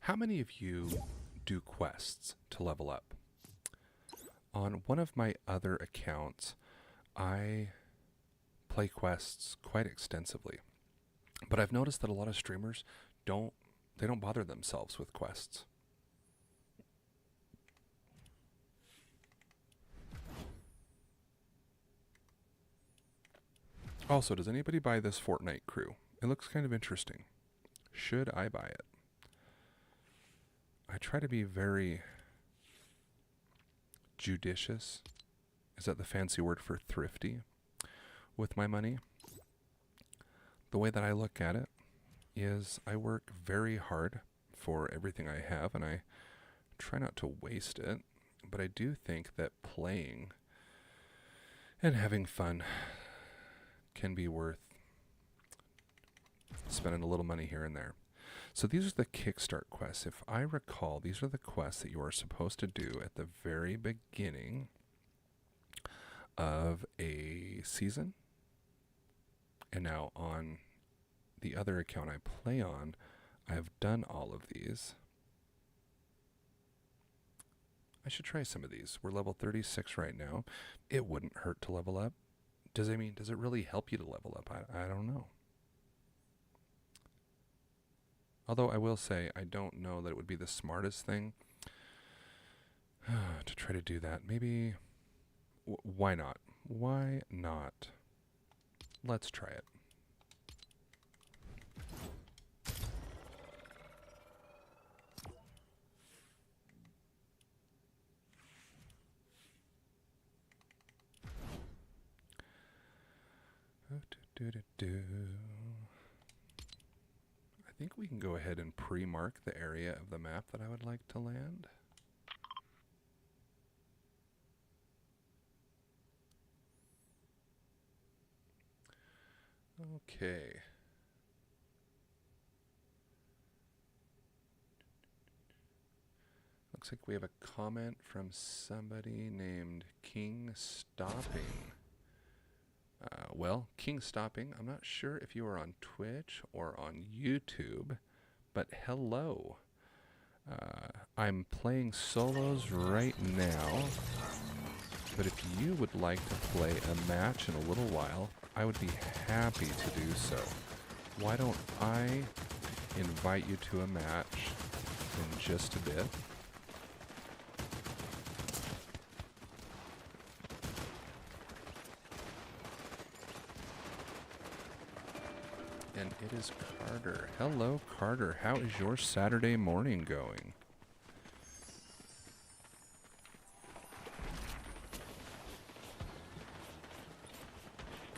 How many of you do quests to level up? On one of my other accounts, I play quests quite extensively. But I've noticed that a lot of streamers don't bother themselves with quests. Also, does anybody buy this Fortnite crew? It looks kind of interesting. Should I buy it? I try to be very judicious. Is that the fancy word for thrifty? With my money. The way that I look at it is I work very hard for everything I have, and I try not to waste it. But I do think that playing and having fun can be worth spending a little money here and there. So these are the Kickstart quests. If I recall, these are the quests that you are supposed to do at the very beginning of a season. And now on the other account I play on, I have done all of these. I should try some of these. We're level 36 right now. It wouldn't hurt to level up. Does it really help you to level up? I don't know. Although I will say, I don't know that it would be the smartest thing to try to do that. Maybe, why not? Why not? Let's try it. Do-do-do. I think we can go ahead and pre-mark the area of the map that I would like to land. Okay. Looks like we have a comment from somebody named King Stopping. Well, King Stopping, I'm not sure if you are on Twitch or on YouTube, but hello. I'm playing solos right now, but if you would like to play a match in a little while, I would be happy to do so. Why don't I invite you to a match in just a bit? And it is Carter. Hello, Carter. How is your Saturday morning going?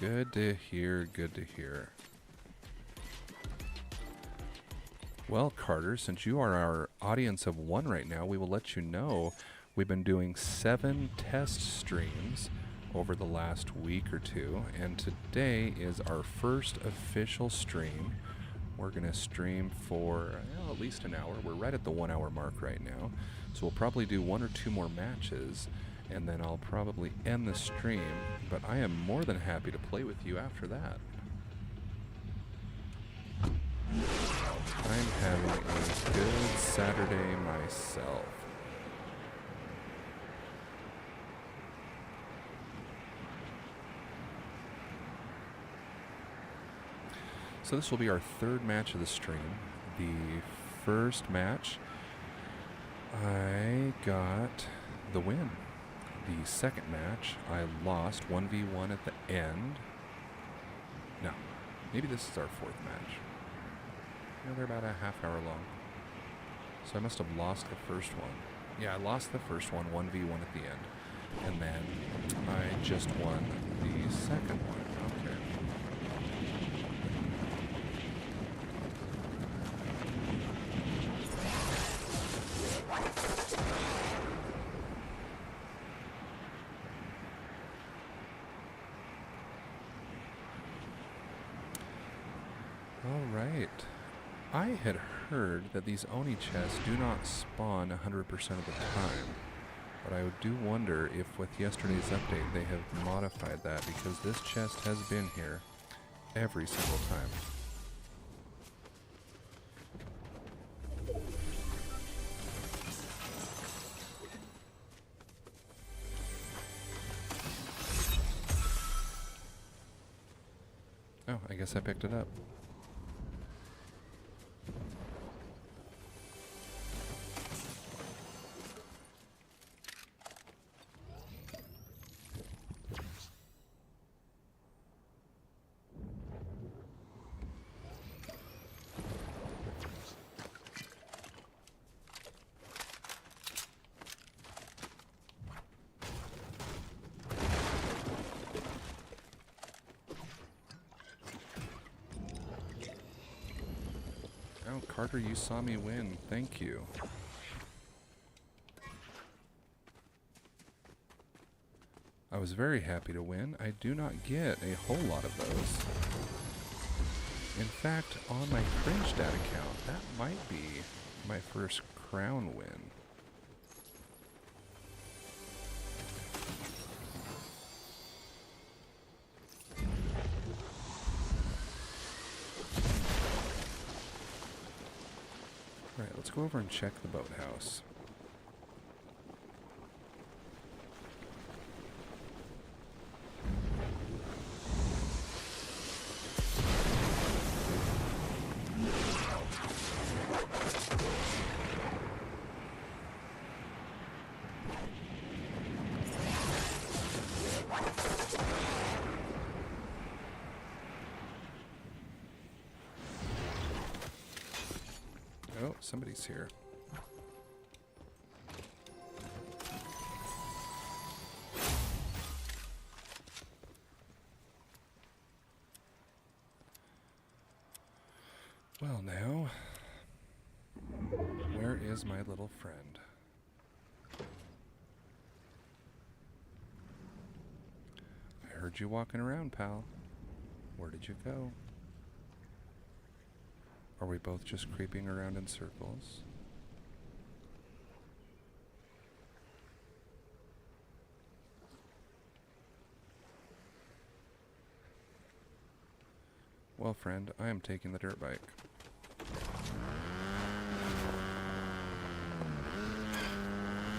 Good to hear, good to hear. Well, Carter, since you are our audience of one right now, we will let you know we've been doing 7 test streams over the last week or two, and today is our first official stream. We're going to stream for at least an hour. We're right at the 1 hour mark right now, so we'll probably do 1 or 2 more matches, and then I'll probably end the stream, but I am more than happy to play with you after that. I'm having a good Saturday myself. So this will be our 3rd match of the stream. The first match, I got the win. The second match, I lost 1v1 at the end. No, maybe this is our 4th match. No, they're about a half hour long. So I must have lost the first one. Yeah, I lost the first one, 1v1 at the end. And then I just won the second one. Okay. All right. I had heard that these Oni chests do not spawn 100% of the time, but I do wonder if with yesterday's update they have modified that, because this chest has been here every single time. Oh, I guess I picked it up. Oh, Carter, you saw me win. Thank you. I was very happy to win. I do not get a whole lot of those. In fact, on my Cr1ngeDad account, that might be my first crown win. Alright, let's go over and check the boathouse. Oh, somebody's here. Well, now, where is my little friend? I heard you walking around, pal. Where did you go? Are we both just creeping around in circles? Well, friend, I am taking the dirt bike.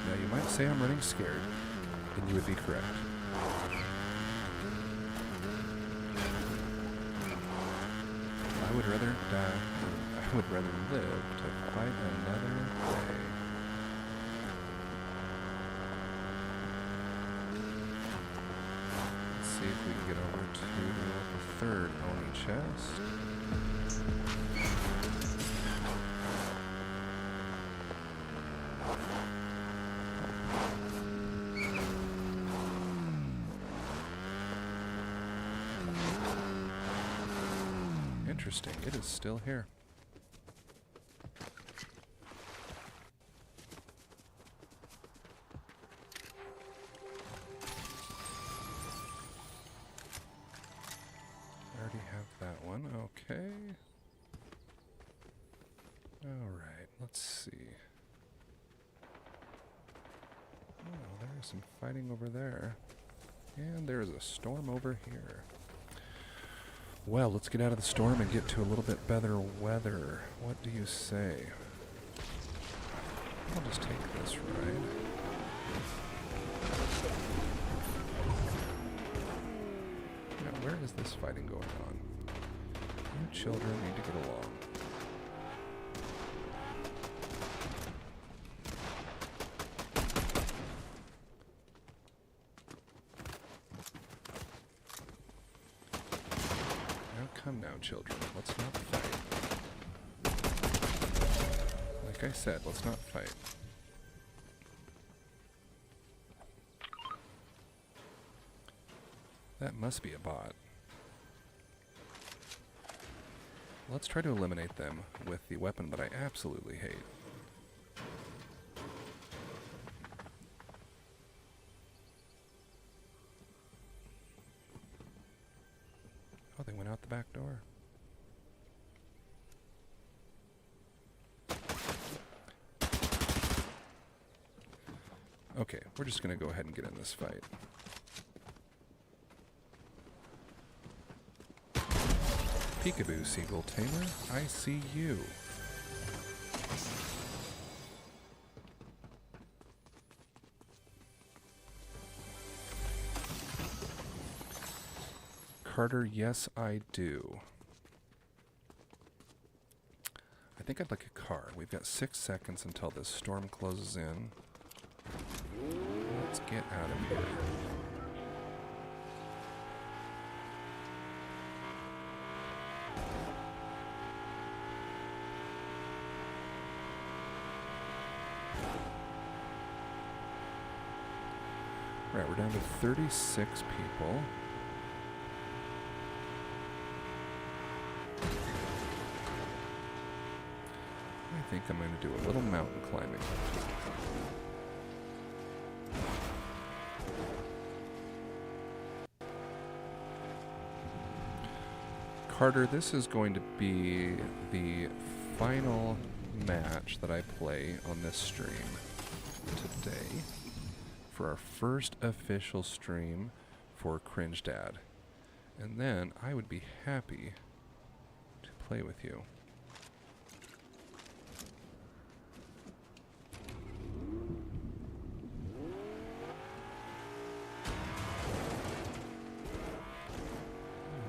Now, you might say I'm running scared, and you would be correct. I would rather die. I would rather live to fight another day. Let's see if we can get over to the third Oni chest. Interesting, it is still here. I already have that one, okay. Alright, let's see. Oh, there's some fighting over there. And there's a storm over here. Well, let's get out of the storm and get to a little bit better weather. What do you say? I'll just take this ride. Now, where is this fighting going on? You children need to get along. Come now, children. Let's not fight. Like I said, let's not fight. That must be a bot. Let's try to eliminate them with the weapon that I absolutely hate. Oh, they went out the back door. Okay, we're just going to go ahead and get in this fight. Peekaboo, Seagull Tamer, I see you. Carter, yes I do. I think I'd like a car. We've got 6 seconds until this storm closes in. Let's get out of here. Right, we're down to 36 people. I think I'm going to do a little mountain climbing. Carter, this is going to be the final match that I play on this stream today for our first official stream for Cr1ngeDad. And then I would be happy to play with you.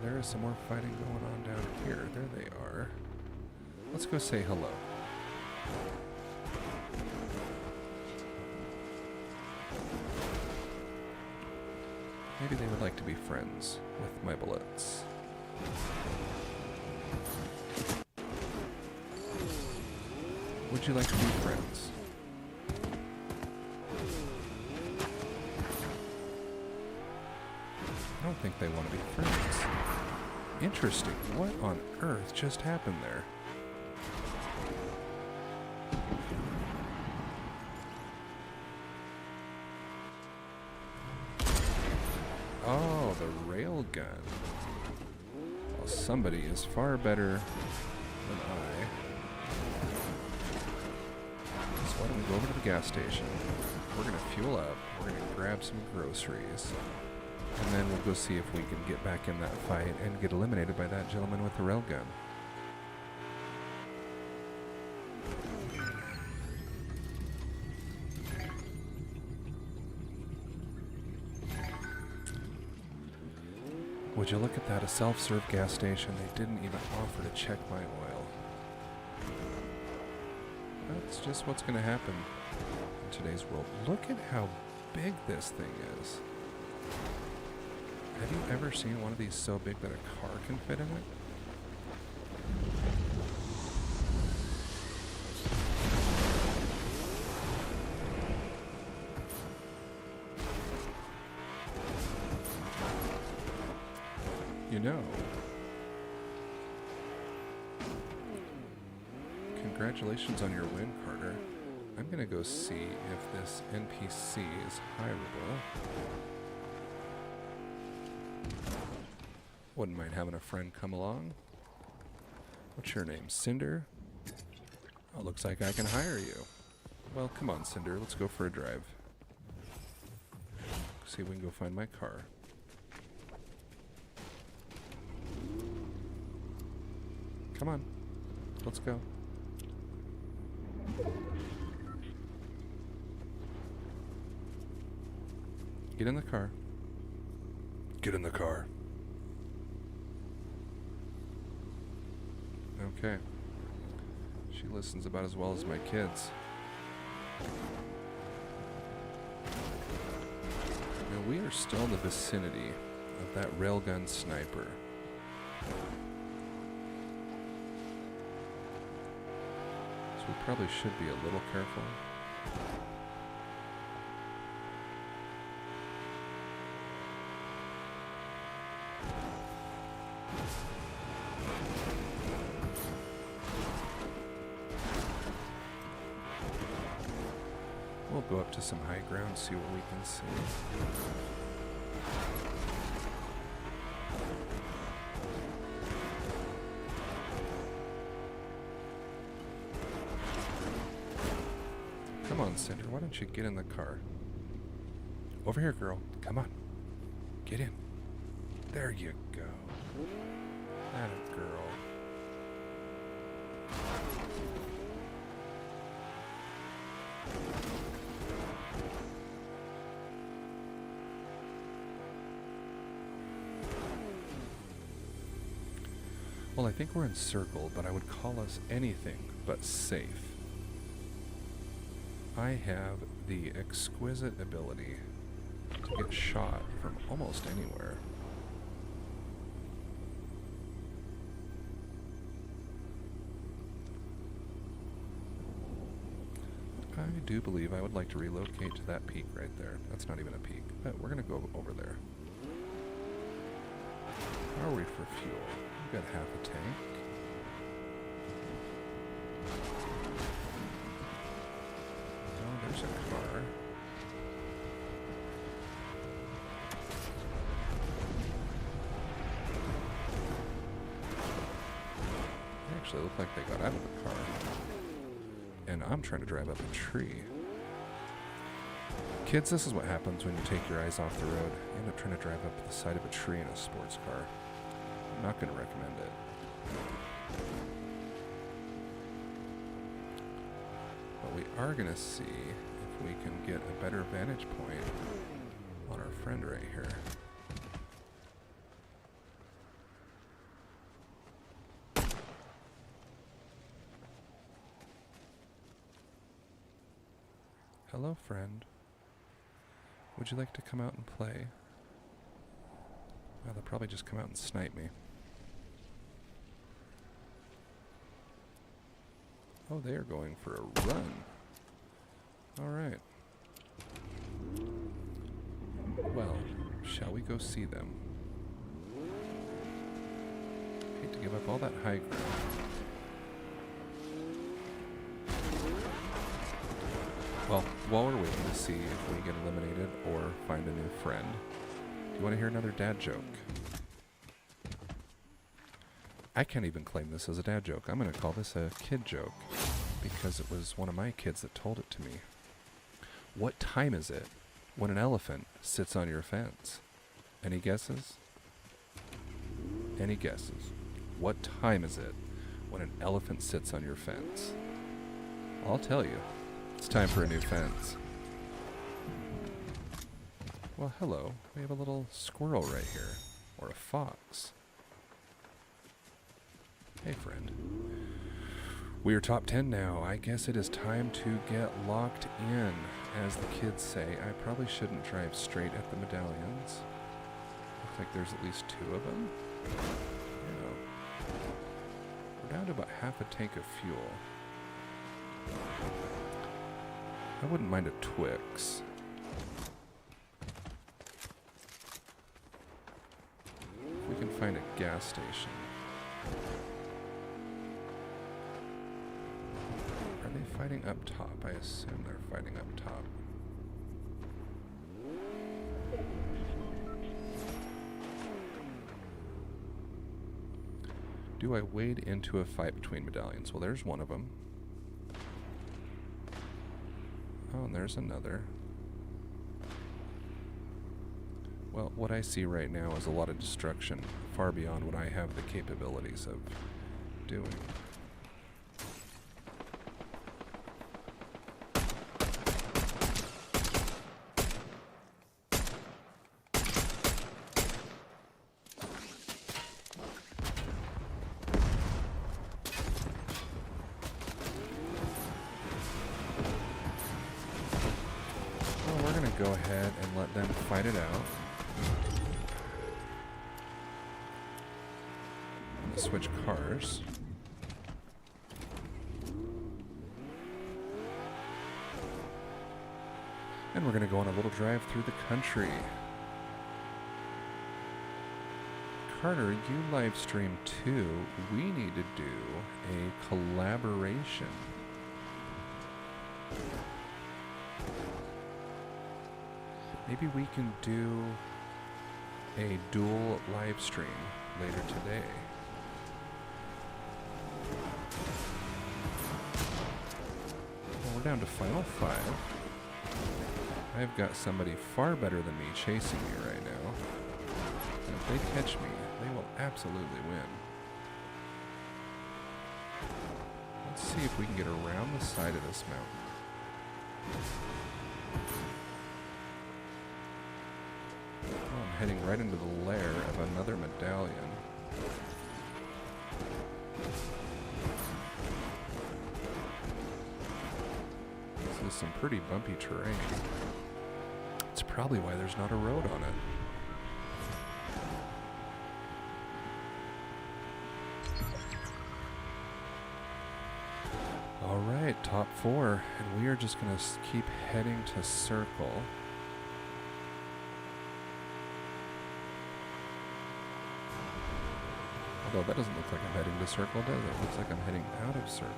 There is some more fighting going on down here. There they are. Let's go say hello. Maybe they would like to be friends with my bullets. Would you like to be friends? I don't think they want to be friends. Interesting. What on earth just happened there? Oh, the rail gun. Well, somebody is far better than I. So why don't we go over to the gas station? We're going to fuel up. We're going to grab some groceries. And then we'll go see if we can get back in that fight and get eliminated by that gentleman with the rail gun. Would you look at that, a self-serve gas station. They didn't even offer to check my oil. That's just what's going to happen in today's world. Look at how big this thing is. Have you ever seen one of these so big that a car can fit in it? You know, congratulations on your win, Carter. I'm going to go see if this NPC is hireable. Wouldn't mind having a friend come along. What's your name, Cinder? Oh, looks like I can hire you. Well, come on, Cinder. Let's go for a drive. See if we can go find my car. Come on. Let's go. Get in the car. Get in the car. Okay. She listens about as well as my kids. Now we are still in the vicinity of that railgun sniper. So we probably should be a little careful. We'll go up to some high ground, see what we can see. Come on, Cinder, why don't you get in the car? Over here, girl. Come on. Get in. There you go. Atta girl. Well, I think we're encircled, but I would call us anything but safe. I have the exquisite ability to get shot from almost anywhere. I do believe I would like to relocate to that peak right there. That's not even a peak, but we're going to go over there. How are we for fuel? We've got half a tank. Oh, there's a car. They actually look like they got out of the car. And I'm trying to drive up a tree. Kids, this is what happens when you take your eyes off the road. You end up trying to drive up the side of a tree in a sports car. I'm not going to recommend it. But we are going to see if we can get a better vantage point on our friend right here. Hello, friend. Would you like to come out and play? Well, they'll probably just come out and snipe me. Oh, they are going for a run. Alright. Well, shall we go see them? Hate to give up all that high ground. Well, while we're waiting to see if we get eliminated or find a new friend, You want to hear another dad joke? I can't even claim this as a dad joke. I'm going to call this a kid joke because it was one of my kids that told it to me. What time is it when an elephant sits on your fence? Any guesses? Any guesses? What time is it when an elephant sits on your fence? I'll tell you. It's time for a new fence. Well, hello. We have a little squirrel right here. Or a fox. Hey, friend. We are top 10 now. I guess it is time to get locked in. As the kids say, I probably shouldn't drive straight at the medallions. Looks like there's at least 2 of them. Yeah. We're down to about half a tank of fuel. I wouldn't mind a Twix. If we can find a gas station. Are they fighting up top? I assume they're fighting up top. Do I wade into a fight between medallions? Well, there's one of them. Oh, and there's another. Well, what I see right now is a lot of destruction, far beyond what I have the capabilities of doing. Go ahead and let them fight it out. I'm gonna switch cars. And we're gonna go on a little drive through the country. Carter, you live stream too. We need to do a collaboration. Maybe we can do a dual live stream later today. Well, we're down to final 5. I've got somebody far better than me chasing me right now. And if they catch me, they will absolutely win. Let's see if we can get around the side of this mountain. I'm heading right into the lair of another medallion. This is some pretty bumpy terrain. It's probably why there's not a road on it. Alright, top 4. And we are just going to keep heading to circle. Although that doesn't look like I'm heading to circle, does it? It looks like I'm heading out of circle.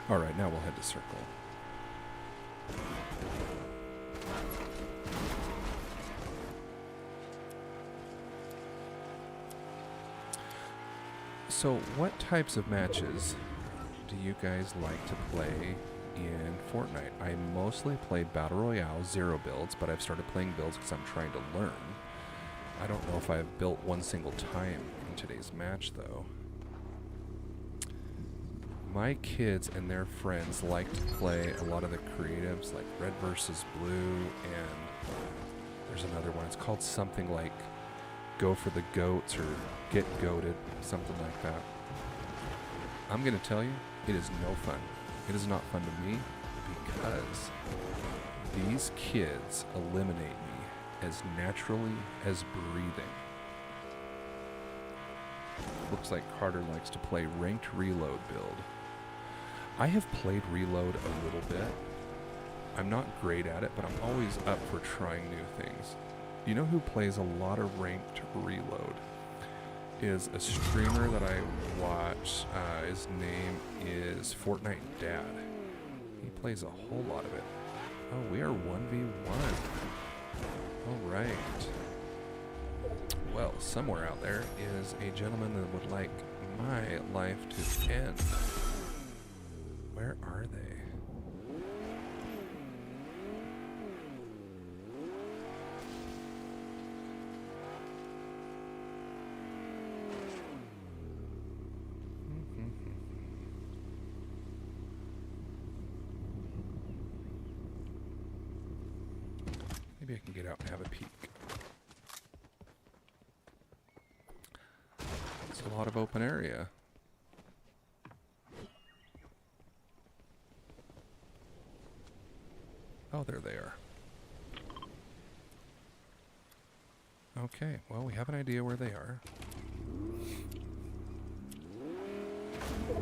Alright, now we'll head to circle. So, what types of matches do you guys like to play in Fortnite? I mostly play Battle Royale, 0 builds, but I've started playing builds because I'm trying to learn. I don't know if I've built one single time in today's match, though. My kids and their friends like to play a lot of the creatives, like Red versus Blue, and there's another one. It's called something like Go for the Goats or Get Goated, something like that. I'm going to tell you, it is no fun. It is not fun to me because these kids eliminate me as naturally as breathing. Looks like Carter likes to play ranked reload build. I have played reload a little bit. I'm not great at it, but I'm always up for trying new things. You know who plays a lot of ranked reload? Is a streamer that I watch. His name is Cr1ngeDad. He plays a whole lot of it. Oh, we are 1v1. Alright. Well, somewhere out there is a gentleman that would like my life to end. Where are they? Maybe I can get out and have a peek. It's a lot of open area. Oh, there they are. Okay, well, we have an idea where they are.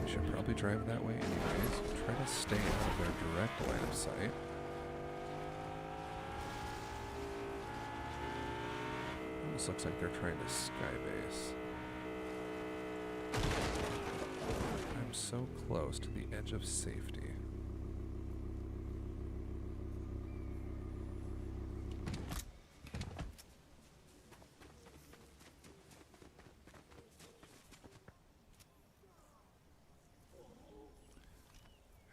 We should probably drive that way anyways. Try to stay out of their direct line of sight. Almost looks like they're trying to skybase. I'm so close to the edge of safety.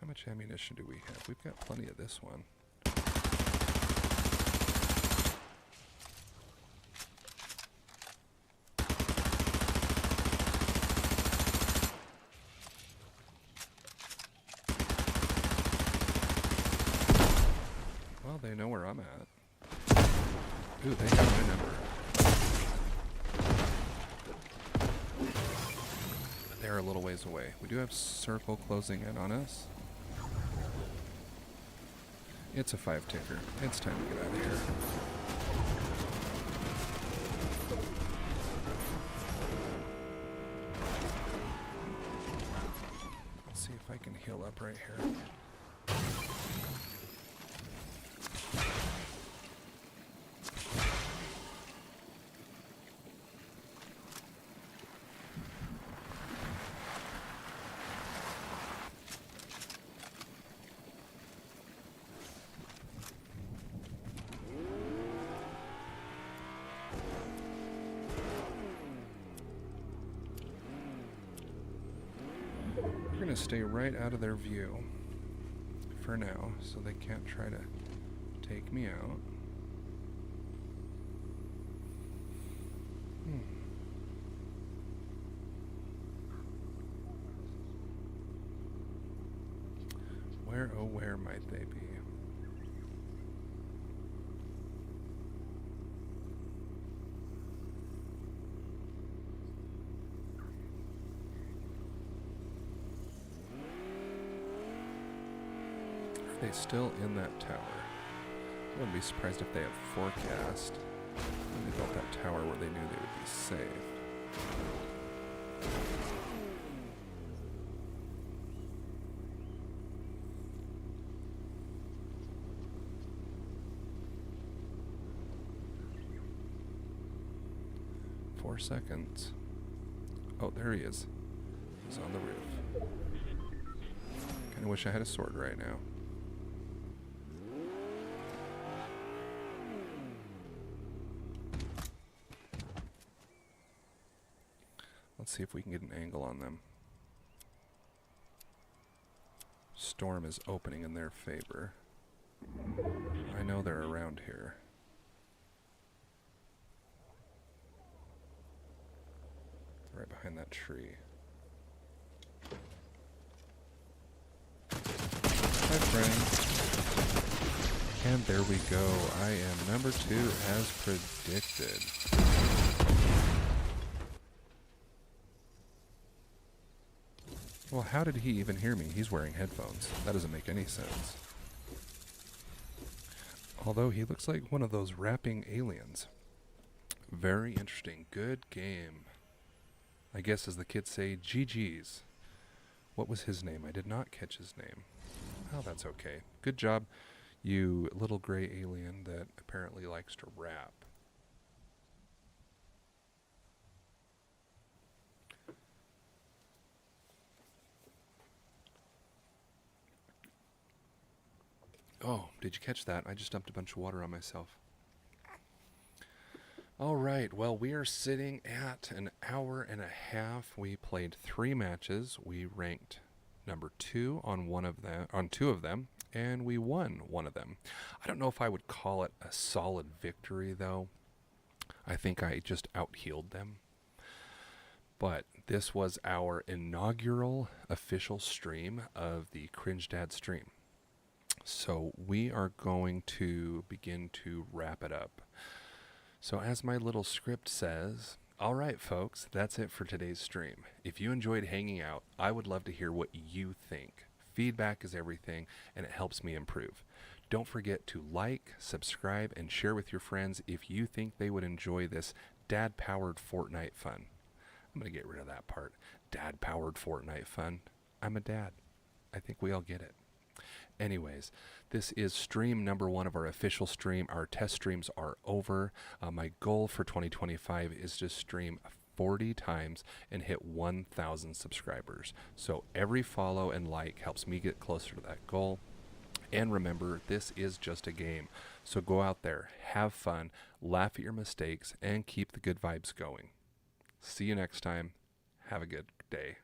How much ammunition do we have? We've got plenty of this one. Well, they know where I'm at. Ooh, they have my number. They're a little ways away. We do have circle closing in on us. It's a 5-ticker. It's time to get out of here. Let's see if I can heal up right here. We're going to stay right out of their view for now, so they can't try to take me out. Where, oh where might they be? Are they still in that tower? I wouldn't be surprised if they have forecast when they built that tower where they knew they would be safe. Four seconds. Oh, there he is. He's on the roof. Kinda wish I had a sword right now. Let's see if we can get an angle on them. Storm is opening in their favor. I know they're around here. Right behind that tree. Hi, friend. And there we go. I am number 2 as predicted. Well, how did he even hear me? He's wearing headphones. That doesn't make any sense. Although he looks like one of those rapping aliens. Very interesting. Good game. I guess as the kids say, GG's. What was his name? I did not catch his name. Oh, that's okay. Good job, you little gray alien that apparently likes to rap. Oh, did you catch that? I just dumped a bunch of water on myself. All right, well, we are sitting at an hour and a half. We played 3 matches. We ranked number 2 on 2 of them, and we won one of them. I don't know if I would call it a solid victory, though. I think I just out-healed them. But this was our inaugural official stream of the Cr1ngeDad stream. So we are going to begin to wrap it up. So as my little script says, all right, folks, that's it for today's stream. If you enjoyed hanging out, I would love to hear what you think. Feedback is everything, and it helps me improve. Don't forget to like, subscribe, and share with your friends if you think they would enjoy this dad-powered Fortnite fun. I'm going to get rid of that part. Dad-powered Fortnite fun. I'm a dad. I think we all get it. Anyways, this is stream number 1 of our official stream. Our test streams are over. My goal for 2025 is to stream 40 times and hit 1,000 subscribers. So every follow and like helps me get closer to that goal. And remember, this is just a game. So go out there, have fun, laugh at your mistakes, and keep the good vibes going. See you next time. Have a good day.